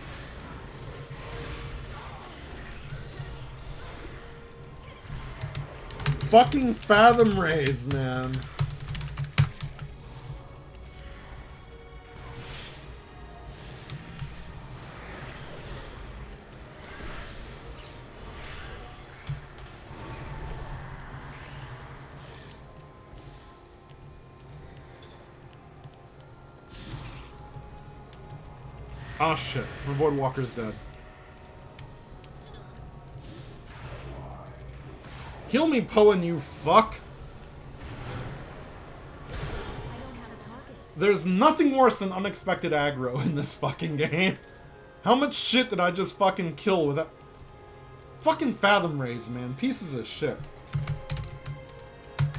Fucking Fathom Rays, man. Oh shit, my Voidwalker's dead. Heal me, Poen, you fuck! There's nothing worse than unexpected aggro in this fucking game. How much shit did I just fucking kill with that? Fucking Fathom Rays, man. Pieces of shit.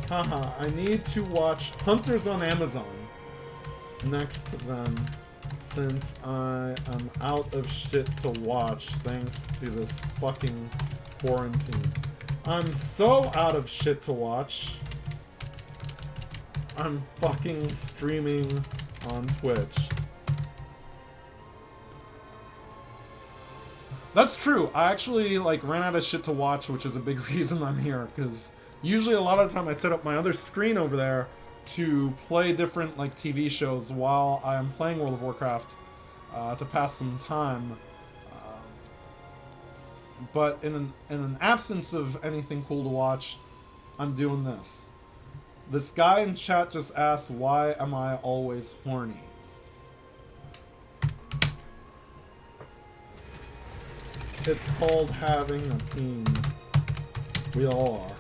Haha, I need to watch Hunters on Amazon next then, since I am out of shit to watch thanks to this fucking quarantine. I'm so out of shit to watch. I'm fucking streaming on Twitch. That's true. I actually, like, ran out of shit to watch, which is a big reason I'm here, because usually a lot of the time I set up my other screen over there to play different like TV shows while I am playing World of Warcraft to pass some time. But in an absence of anything cool to watch, I'm doing this. This guy in chat just asked, why am I always horny? It's called having a peen. We all are.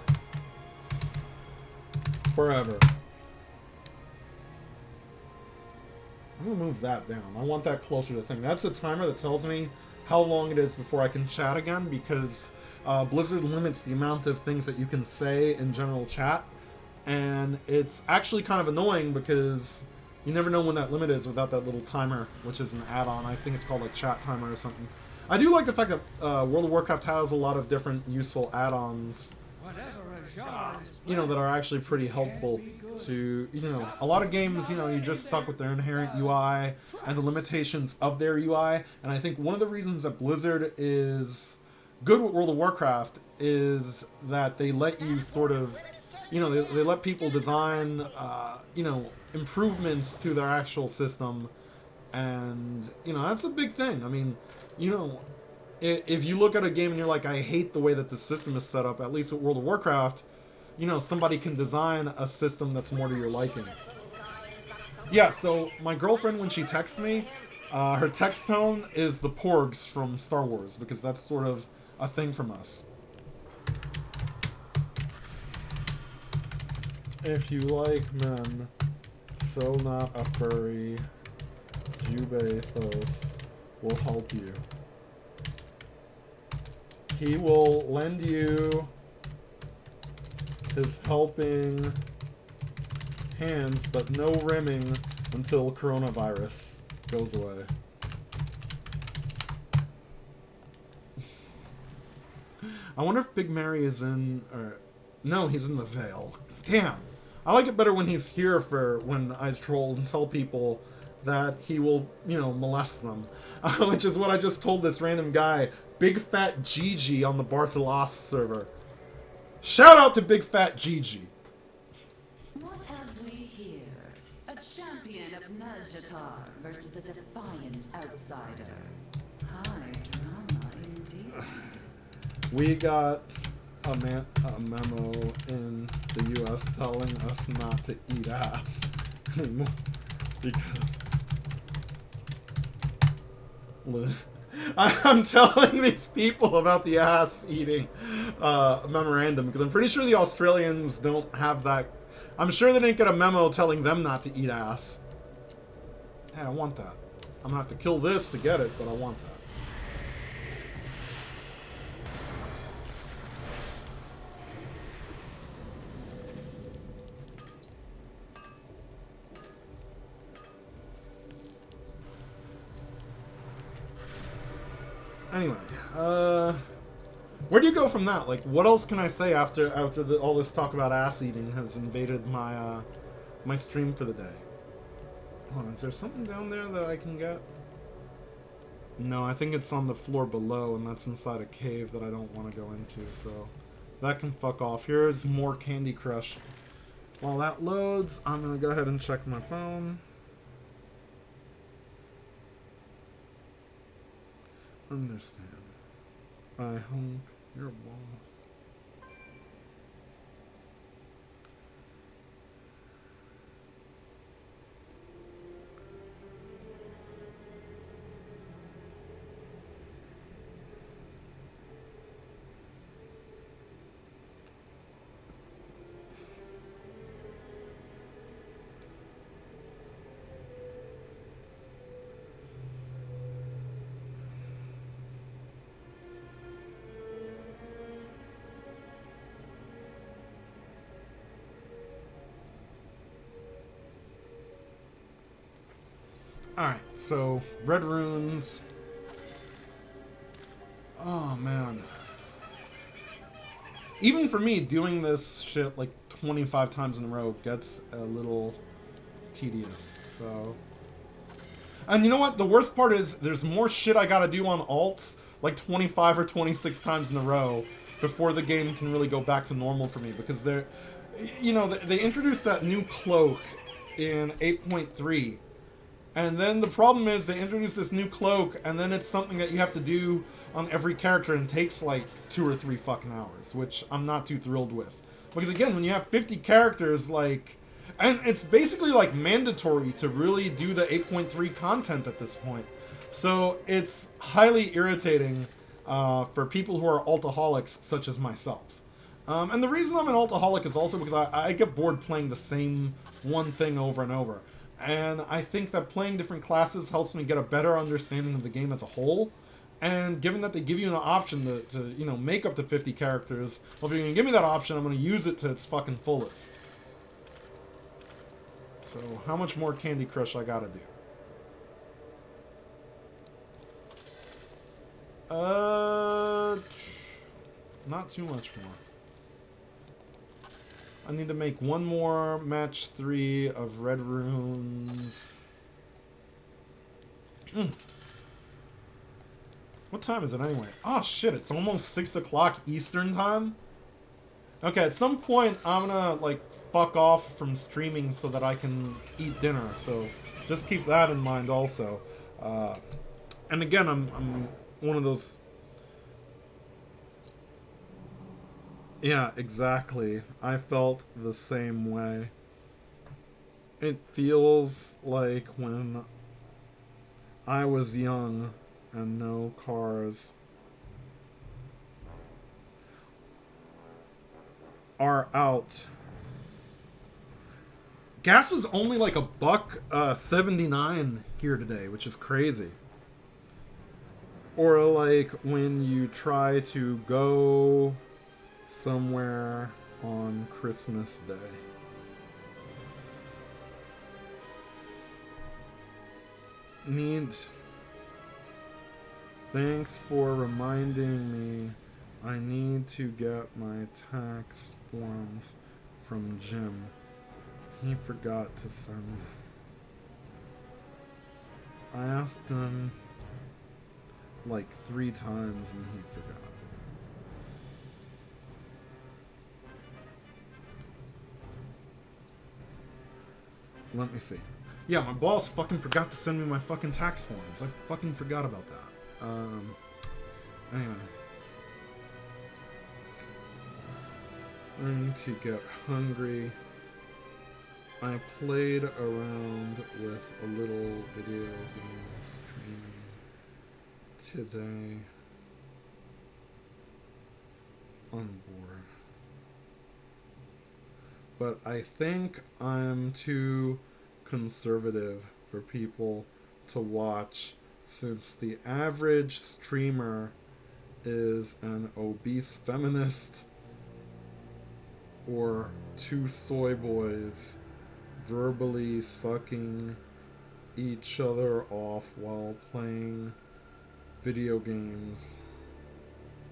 Forever. I'm gonna move that down. I want that closer to the thing. That's the timer that tells me how long it is before I can chat again, because Blizzard limits the amount of things that you can say in general chat, and it's actually kind of annoying because you never know when that limit is without that little timer, which is an add-on. I think it's called like chat timer or something. I do like the fact that World of Warcraft has a lot of different useful add-ons, you know, that are actually pretty helpful to, you know, a lot of games, you know, you're just stuck with their inherent UI and the limitations of their UI, and I think one of the reasons that Blizzard is good with World of Warcraft is that they let you sort of, you know, they let people design, you know, improvements to their actual system, and, you know, that's a big thing. I mean, you know, if you look at a game and you're like, I hate the way that the system is set up, at least with World of Warcraft, you know, somebody can design a system that's more to your liking. Yeah, so my girlfriend, when she texts me, her text tone is the porgs from Star Wars, because that's sort of a thing from us. If you like men, so not a furry, Jubathos will help you. He will lend you his helping hands, but no rimming until coronavirus goes away. I wonder if Big Mary is in, or no, he's in the Vale. Damn. I like it better when he's here for when I troll and tell people that he will, you know, molest them. Which is what I just told this random guy, Big Fat Gigi on the Bartholos server. Shout out to Big Fat Gigi. What have we here? A champion of Nazjatar versus a defiant outsider. High drama indeed. We got a memo in the US telling us not to eat ass anymore because I'm telling these people about the ass eating memorandum because I'm pretty sure the Australians don't have that. I'm sure they didn't get a memo telling them not to eat ass. Hey, I want that. I'm gonna have to kill this to get it, but I want that. Anyway, where do you go from that? Like, what else can I say after all this talk about ass eating has invaded my my stream for the day? Hold on, is there something down there that I can get? No, I think it's on the floor below, and that's inside a cave that I don't want to go into, so that can fuck off. Here's more Candy Crush. While that loads, I'm gonna go ahead and check my phone. Understand. I hunk your boss. Alright, so red runes. Oh man. Even for me, doing this shit like 25 times in a row gets a little tedious, so. And you know what? The worst part is there's more shit I gotta do on alts like 25 or 26 times in a row before the game can really go back to normal for me, because you know, they introduced that new cloak in 8.3. And then the problem is they introduce this new cloak, and then it's something that you have to do on every character and takes like 2 or 3 fucking hours, which I'm not too thrilled with. Because again, when you have 50 characters, like, and it's basically like mandatory to really do the 8.3 content at this point. So it's highly irritating for people who are altaholics such as myself. And the reason I'm an altaholic is also because I get bored playing the same one thing over and over. And I think that playing different classes helps me get a better understanding of the game as a whole. And given that they give you an option to you know, make up to 50 characters, well, if you're going to give me that option, I'm going to use it to its fucking fullest. So, how much more Candy Crush I gotta do? Not too much more. I need to make one more match 3 of Red Runes. What time is it anyway? Oh shit, it's almost 6 o'clock Eastern time? Okay, at some point I'm gonna like fuck off from streaming so that I can eat dinner, so just keep that in mind also. And again, I'm one of those... Yeah, exactly. I felt the same way. It feels like when I was young and no cars are out. Gas was only like $1.79 here today, which is crazy. Or like when you try to go somewhere on Christmas Day. Thanks for reminding me I need to get my tax forms from Jim. He forgot to send. I asked him like 3 times and he forgot. Let me see. Yeah, my boss fucking forgot to send me my fucking tax forms. I fucking forgot about that. Anyway. I'm to get hungry. I played around with a little video game streaming today on board. But I think I'm too conservative for people to watch, since the average streamer is an obese feminist or 2 soy boys verbally sucking each other off while playing video games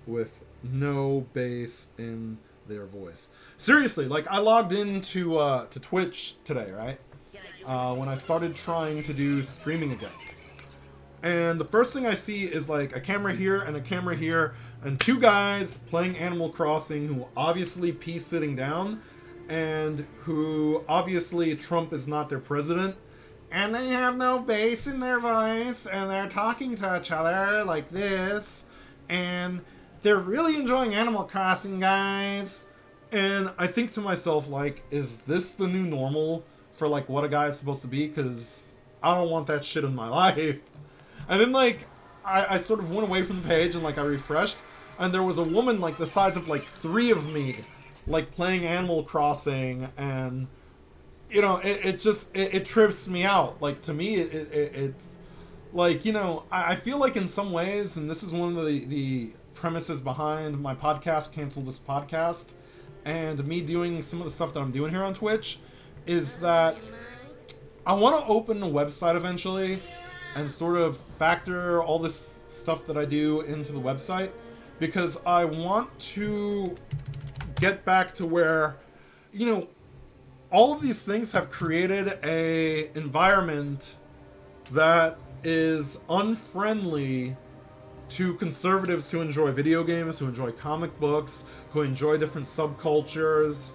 with no bass in their voice. Seriously, like I logged into to Twitch today, right? When I started trying to do streaming again. And the first thing I see is like a camera here and a camera here and 2 guys playing Animal Crossing who obviously pee sitting down and who obviously Trump is not their president. And they have no bass in their voice and they're talking to each other like this. And they're really enjoying Animal Crossing, guys. And I think to myself, like, is this the new normal for like what a guy is supposed to be? Because I don't want that shit in my life. And then like I sort of went away from the page and like I refreshed, and there was a woman like the size of like 3 of me like playing Animal Crossing, and you know it just trips me out. Like to me it's like, you know, I feel like in some ways, and this is one of the premises behind my podcast, Cancel This Podcast, and me doing some of the stuff that I'm doing here on Twitch, is that I want to open a website eventually and sort of factor all this stuff that I do into the website, because I want to get back to where, you know, all of these things have created a environment that is unfriendly to conservatives who enjoy video games, who enjoy comic books, who enjoy different subcultures,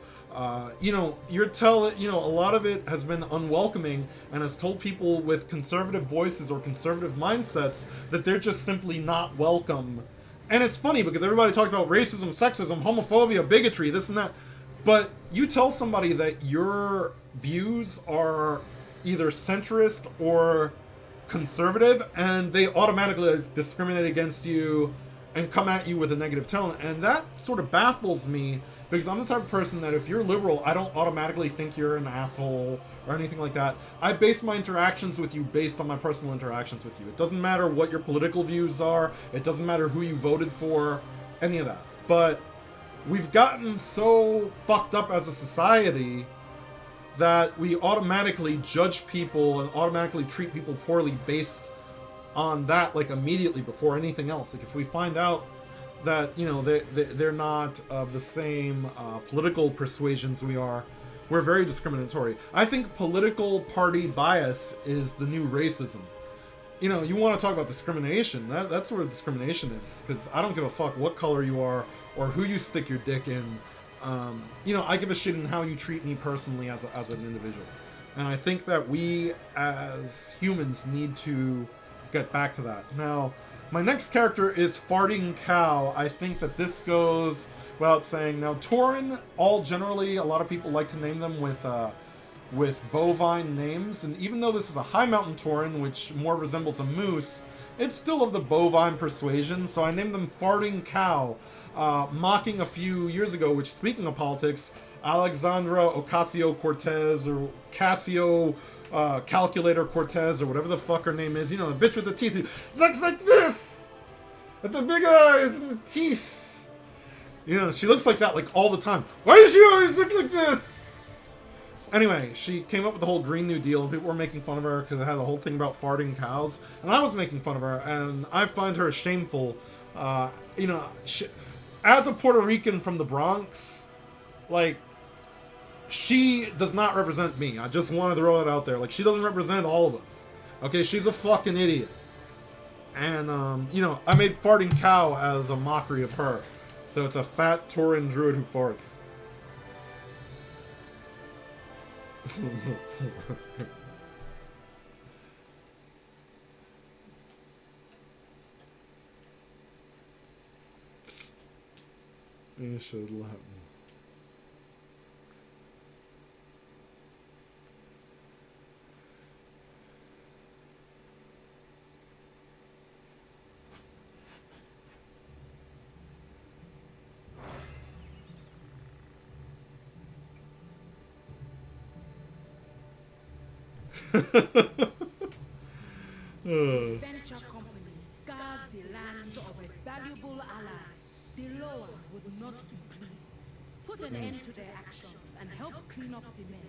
You know, a lot of it has been unwelcoming and has told people with conservative voices or conservative mindsets that they're just simply not welcome. And it's funny because everybody talks about racism, sexism, homophobia, bigotry, this and that. But you tell somebody that your views are either centrist or conservative, and they automatically discriminate against you and come at you with a negative tone. And that sort of baffles me because I'm the type of person that if you're liberal, I don't automatically think you're an asshole or anything like that. I base my interactions with you based on my personal interactions with you. It doesn't matter what your political views are. It doesn't matter who you voted for, any of that. But we've gotten so fucked up as a society that we automatically judge people and automatically treat people poorly based on that, like, immediately before anything else. Like, if we find out that, you know, they're not of the same political persuasions we are, we're very discriminatory. I think political party bias is the new racism. You know, you want to talk about discrimination, that's where discrimination is, because I don't give a fuck what color you are or who you stick your dick in. You know, I give a shit in how you treat me personally as an individual. And I think that we as humans need to get back to that. Now, my next character is Farting Cow. I think that this goes without saying. Now, Tauren, generally, a lot of people like to name them with bovine names. And even though this is a high mountain Tauren, which more resembles a moose, it's still of the bovine persuasion. So I named them Farting Cow. Mocking a few years ago, which, speaking of politics, Alexandra Ocasio-Cortez or Casio Calculator Cortez or whatever the fuck her name is, you know, the bitch with the teeth who looks like this with the big eyes and the teeth. You know, she looks like that like all the time. Why does she always look like this? Anyway, she came up with the whole Green New Deal and people were making fun of her because it had the whole thing about farting cows, and I was making fun of her, and I find her shameful. You know, as a Puerto Rican from the Bronx, like, she does not represent me. I just want to throw it out there. Like, she doesn't represent all of us. Okay, she's a fucking idiot. And, you know, I made Farting Cow as a mockery of her. So it's a fat Tauren druid who farts. You should let me. Venture company scars the lands of a valuable ally. The lower would not be pleased. Put an end to their actions and help clean up the mess.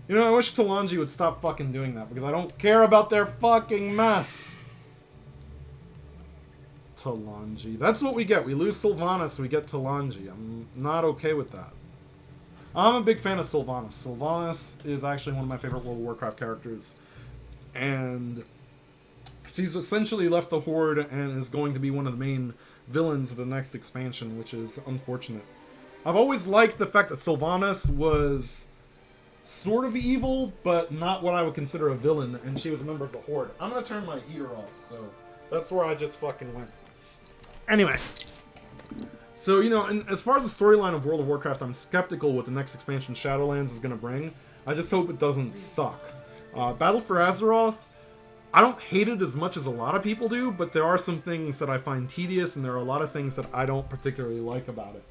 You know, I wish Talanji would stop fucking doing that because I don't care about their fucking mess. Talanji. That's what we get. We lose Sylvanas, we get Talanji. I'm not okay with that. I'm a big fan of Sylvanas. Sylvanas is actually one of my favorite World of Warcraft characters. And she's essentially left the Horde and is going to be one of the main villains of the next expansion, which is unfortunate. I've always liked the fact that Sylvanas was sort of evil, but not what I would consider a villain, and she was a member of the Horde. I'm going to turn my heater off, so that's where I just fucking went. Anyway. So, you know, and as far as the storyline of World of Warcraft, I'm skeptical what the next expansion, Shadowlands, is going to bring. I just hope it doesn't suck. Battle for Azeroth, I don't hate it as much as a lot of people do, but there are some things that I find tedious, and there are a lot of things that I don't particularly like about it.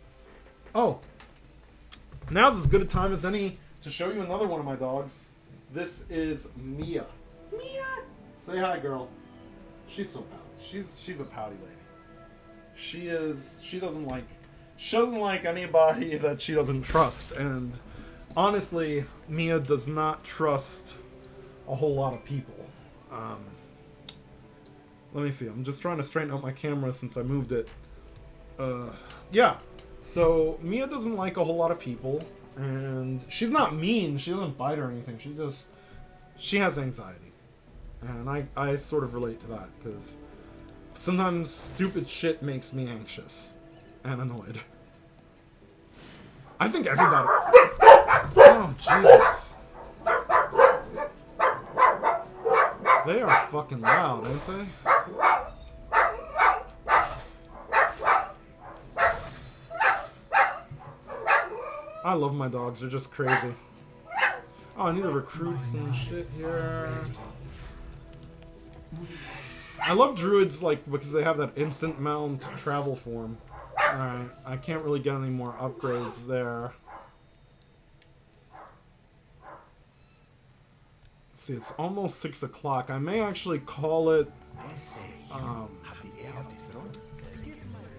Oh, now's as good a time as any to show you another one of my dogs. This is Mia. Mia! Say hi, girl. She's so pouty. She's a pouty lady. She doesn't like anybody that she doesn't trust, and honestly, Mia does not trust a whole lot of people. Let me see, I'm just trying to straighten out my camera since I moved it. Yeah, so Mia doesn't like a whole lot of people, and she's not mean, she doesn't bite or anything, she has anxiety. And I sort of relate to that, because sometimes stupid shit makes me anxious and annoyed. I think everybody... Oh, Jesus. They are fucking loud, ain't they? I love my dogs, they're just crazy. Oh, I need to recruit some shit here. I love druids, like, because they have that instant mount travel form. Alright, I can't really get any more upgrades there. Let's see, it's almost 6 o'clock. I may actually call it...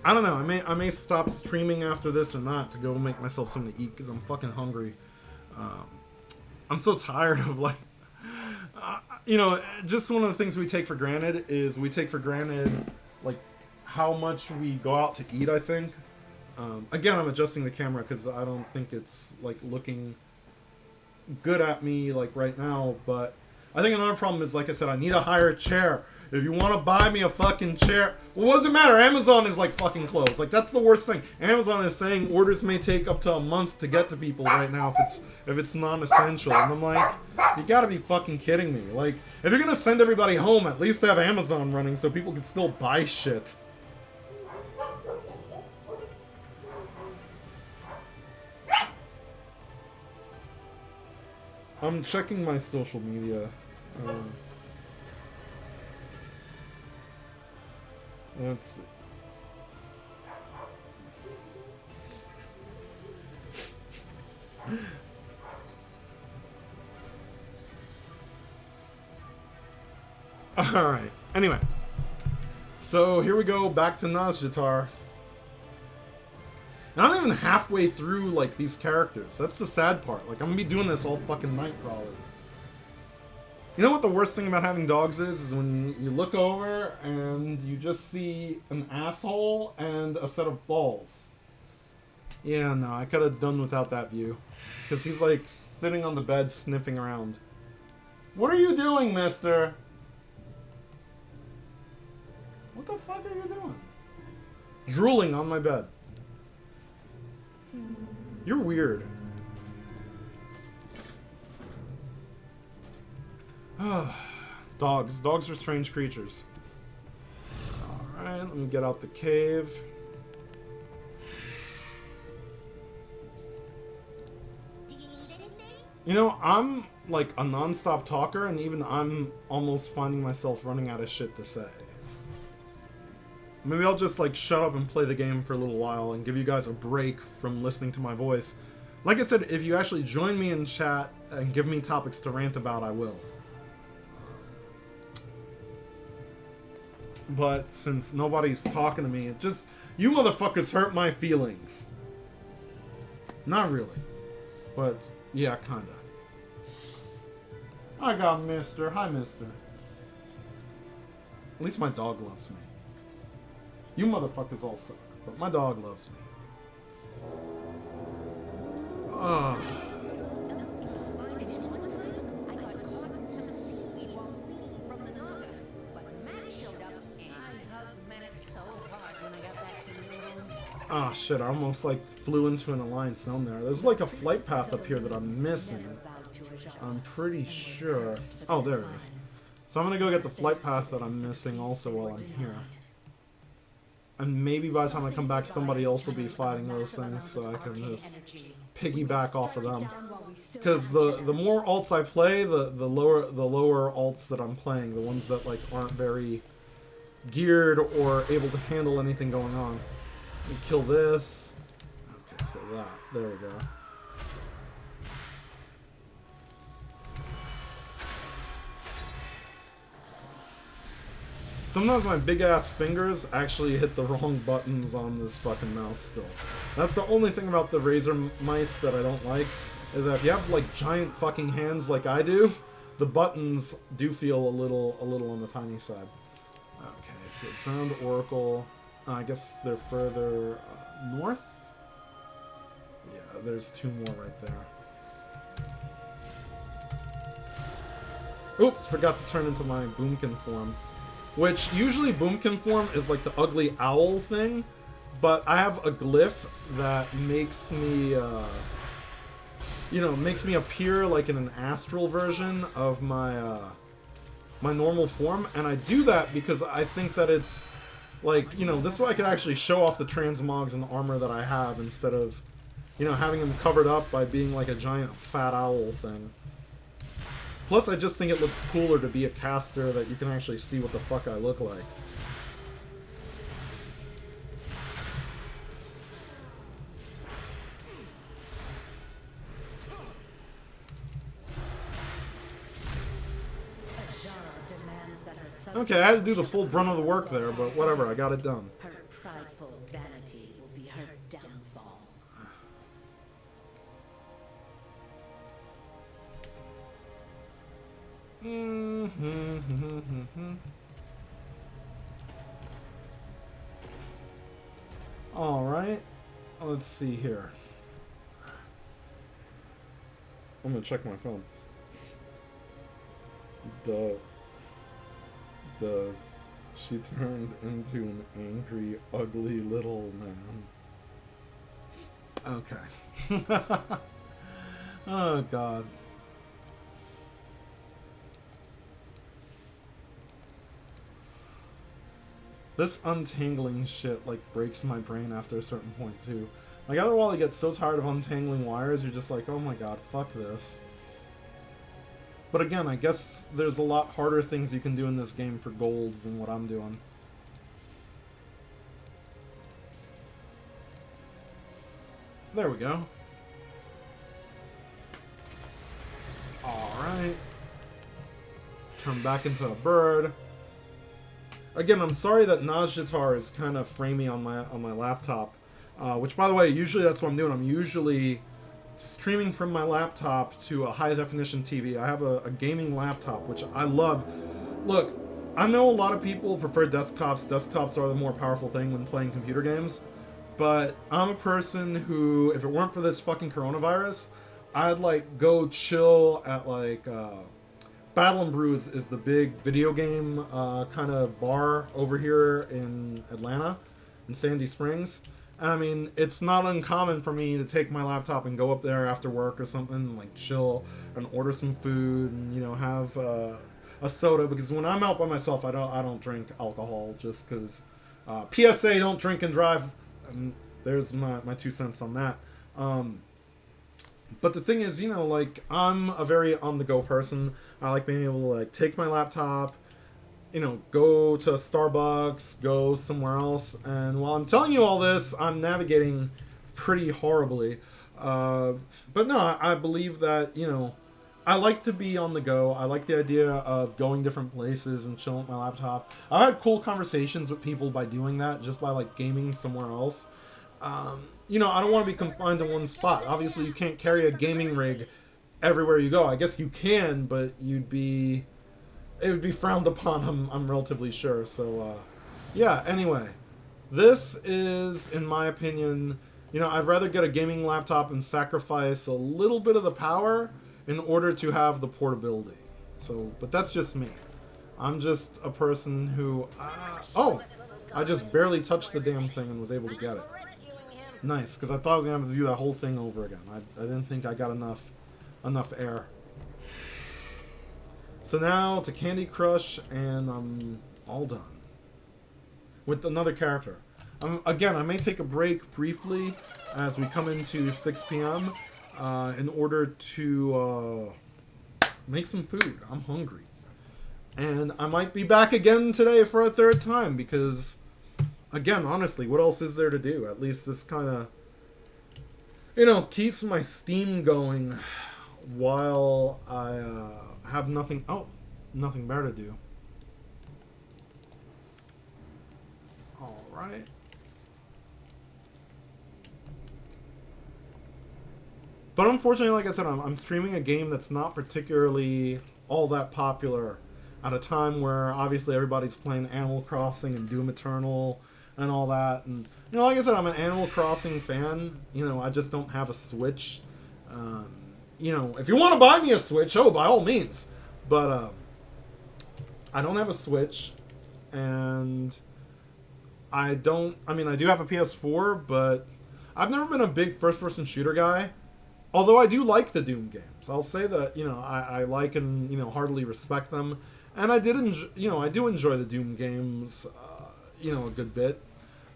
I don't know, I may stop streaming after this or not to go make myself something to eat, because I'm fucking hungry. I'm so tired of, like... you know, just one of the things we take for granted is we take for granted, like, how much we go out to eat, I think. Again, I'm adjusting the camera because I don't think it's, like, looking good at me, like, right now. But I think another problem is, like I said, I need a higher chair. If you want to buy me a fucking chair... Well, what does it matter? Amazon is, like, fucking closed. Like, that's the worst thing. Amazon is saying orders may take up to a month to get to people right now if it's non-essential. And I'm like, you gotta be fucking kidding me. Like, if you're gonna send everybody home, at least have Amazon running so people can still buy shit. I'm checking my social media. Let's see. Alright, anyway. So here we go, back to Nazjatar. And I'm not even halfway through, like, these characters. That's the sad part. Like, I'm gonna be doing this all fucking night, probably. You know what the worst thing about having dogs is when you look over and you just see an asshole and a set of balls. Yeah, no, I could have done without that view. Because he's, like, sitting on the bed sniffing around. What are you doing, mister? What the fuck are you doing? Drooling on my bed. You're weird. Dogs. Dogs are strange creatures. Alright, let me get out the cave. You know, I'm like a non-stop talker, and even I'm almost finding myself running out of shit to say. Maybe I'll just like shut up and play the game for a little while and give you guys a break from listening to my voice. Like I said, if you actually join me in chat and give me topics to rant about, I will. But since nobody's talking to me, it just... You motherfuckers hurt my feelings. Not really. But, yeah, kinda. I got mister. Hi, mister. At least my dog loves me. You motherfuckers all suck, but my dog loves me. Ugh. Oh shit, I almost like flew into an alliance zone there. There's like a flight path up here that I'm missing. I'm pretty sure. Oh, there it is. So I'm gonna go get the flight path that I'm missing also while I'm here. And maybe by the time I come back, somebody else will be fighting those things, so I can just piggyback off of them. Because the more alts I play, the lower alts that I'm playing, the ones that like aren't very geared or able to handle anything going on. Let me kill this. Okay, so that. There we go. Sometimes my big-ass fingers actually hit the wrong buttons on this fucking mouse still. That's the only thing about the Razer mice that I don't like, is that if you have, like, giant fucking hands like I do, the buttons do feel a little on the tiny side. Okay, so Drowned Oracle. I guess they're further north? Yeah, there's two more right there. Oops, forgot to turn into my Boomkin form. Which, usually Boomkin form is like the ugly owl thing, but I have a glyph that makes me, makes me appear like in an astral version of my, my normal form, and I do that because I think that it's, like, this way I can actually show off the transmogs and the armor that I have instead of, having them covered up by being like a giant fat owl thing. Plus, I just think it looks cooler to be a caster that you can actually see what the fuck I look like. Okay, I had to do the full brunt of the work there, but whatever, I got it done. Her prideful vanity will be her downfall. Alright, let's see here. I'm gonna check my phone. Does she turned into an angry, ugly little man? Okay. Oh, God. This untangling shit, like, breaks my brain after a certain point, too. Like, after a while, you get so tired of untangling wires, you're just like, oh my god, fuck this. But again, I guess there's a lot harder things you can do in this game for gold than what I'm doing. There we go. Alright. Turn back into a bird. Again, I'm sorry that Nazjatar is kind of framey on my laptop. Which, by the way, usually that's what I'm doing. I'm usually streaming from my laptop to a high-definition TV. I have a gaming laptop, which I love. Look, I know a lot of people prefer desktops. Desktops are the more powerful thing when playing computer games. But I'm a person who, if it weren't for this fucking coronavirus, I'd, like, go chill at, like, Battle and Brew is the big video game kind of bar over here in Atlanta, in Sandy Springs. I mean, it's not uncommon for me to take my laptop and go up there after work or something, and, like, chill and order some food and, have a soda, because when I'm out by myself, I don't drink alcohol, just because PSA, don't drink and drive, and there's my 2 cents on that. But the thing is, like, I'm a very on-the-go person. I like being able to, like, take my laptop, go to Starbucks, go somewhere else. And while I'm telling you all this, I'm navigating pretty horribly. But no, I believe that, I like to be on the go. I like the idea of going different places and chilling with my laptop. I've had cool conversations with people by doing that, just by, like, gaming somewhere else. I don't want to be confined to one spot. Obviously, you can't carry a gaming rig everywhere you go. I guess you can, but it would be frowned upon, I'm relatively sure. So, yeah, anyway. This is, in my opinion, I'd rather get a gaming laptop and sacrifice a little bit of the power in order to have the portability. So, but that's just me. I'm just a person who... I just barely touched the damn thing and was able to get it. Nice, because I thought I was going to have to do that whole thing over again. I didn't think I got enough air. So now to Candy Crush, and I'm all done. With another character. Again, I may take a break briefly as we come into 6 p.m. In order to make some food. I'm hungry. And I might be back again today for a third time, because... Again, honestly, what else is there to do? At least this kind of, keeps my Steam going while I have nothing better to do. Alright. But unfortunately, like I said, I'm streaming a game that's not particularly all that popular at a time where obviously everybody's playing Animal Crossing and Doom Eternal and all that. And, like I said, I'm an Animal Crossing fan. I just don't have a Switch. If you want to buy me a Switch, by all means. But, I don't have a Switch. And I mean, I do have a PS4, but I've never been a big first-person shooter guy. Although I do like the Doom games. I'll say that, you know, I like and, you know, heartily respect them. And I did enjoy, you know, I do enjoy the Doom games, you know, a good bit.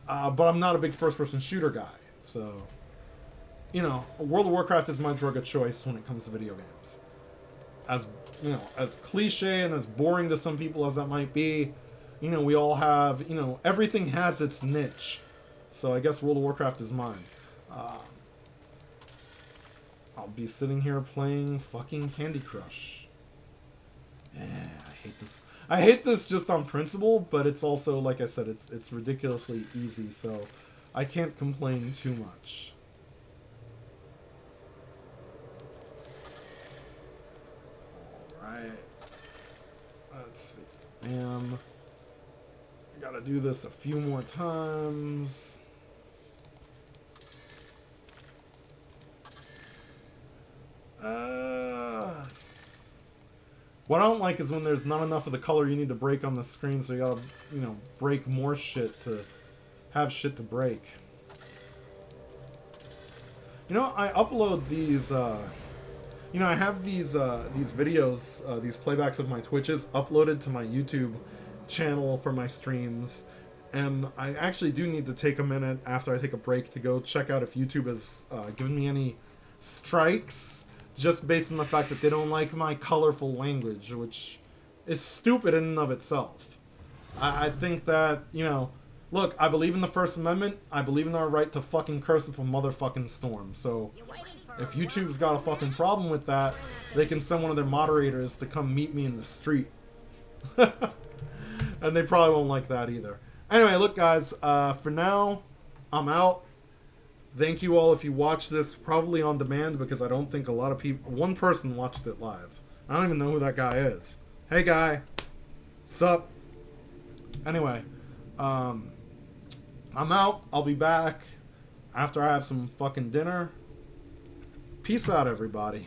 But I'm not a big first-person shooter guy. So, you know, World of Warcraft is my drug of choice when it comes to video games. As, you know, as cliche and as boring to some people as that might be, you know, we all have, you know, everything has its niche. So I guess World of Warcraft is mine. I'll be sitting here playing fucking Candy Crush. I hate this. I hate this just on principle, but it's also, like I said, it's ridiculously easy, so I can't complain too much. Alright. Let's see. I gotta do this a few more times. What I don't like is when there's not enough of the color you need to break on the screen, so you gotta, you know, break more shit to have shit to break. You know, I upload these, you know, I have these videos, these playbacks of my Twitches uploaded to my YouTube channel for my streams, and I actually do need to take a minute after I take a break to go check out if YouTube has given me any strikes, just based on the fact that they don't like my colorful language, which is stupid in and of itself. I think that, you know, look, I believe in the First Amendment, I believe in our right to fucking curse up a motherfucking storm, so if YouTube's got a fucking problem with that, they can send one of their moderators to come meet me in the street. And they probably won't like that either. Anyway, look guys, for now, I'm out. Thank you all if you watched this, probably on demand, because I don't think a lot of people... One person watched it live. I don't even know who that guy is. Hey guy. Sup? Anyway, I'm out. I'll be back after I have some fucking dinner. Peace out, everybody.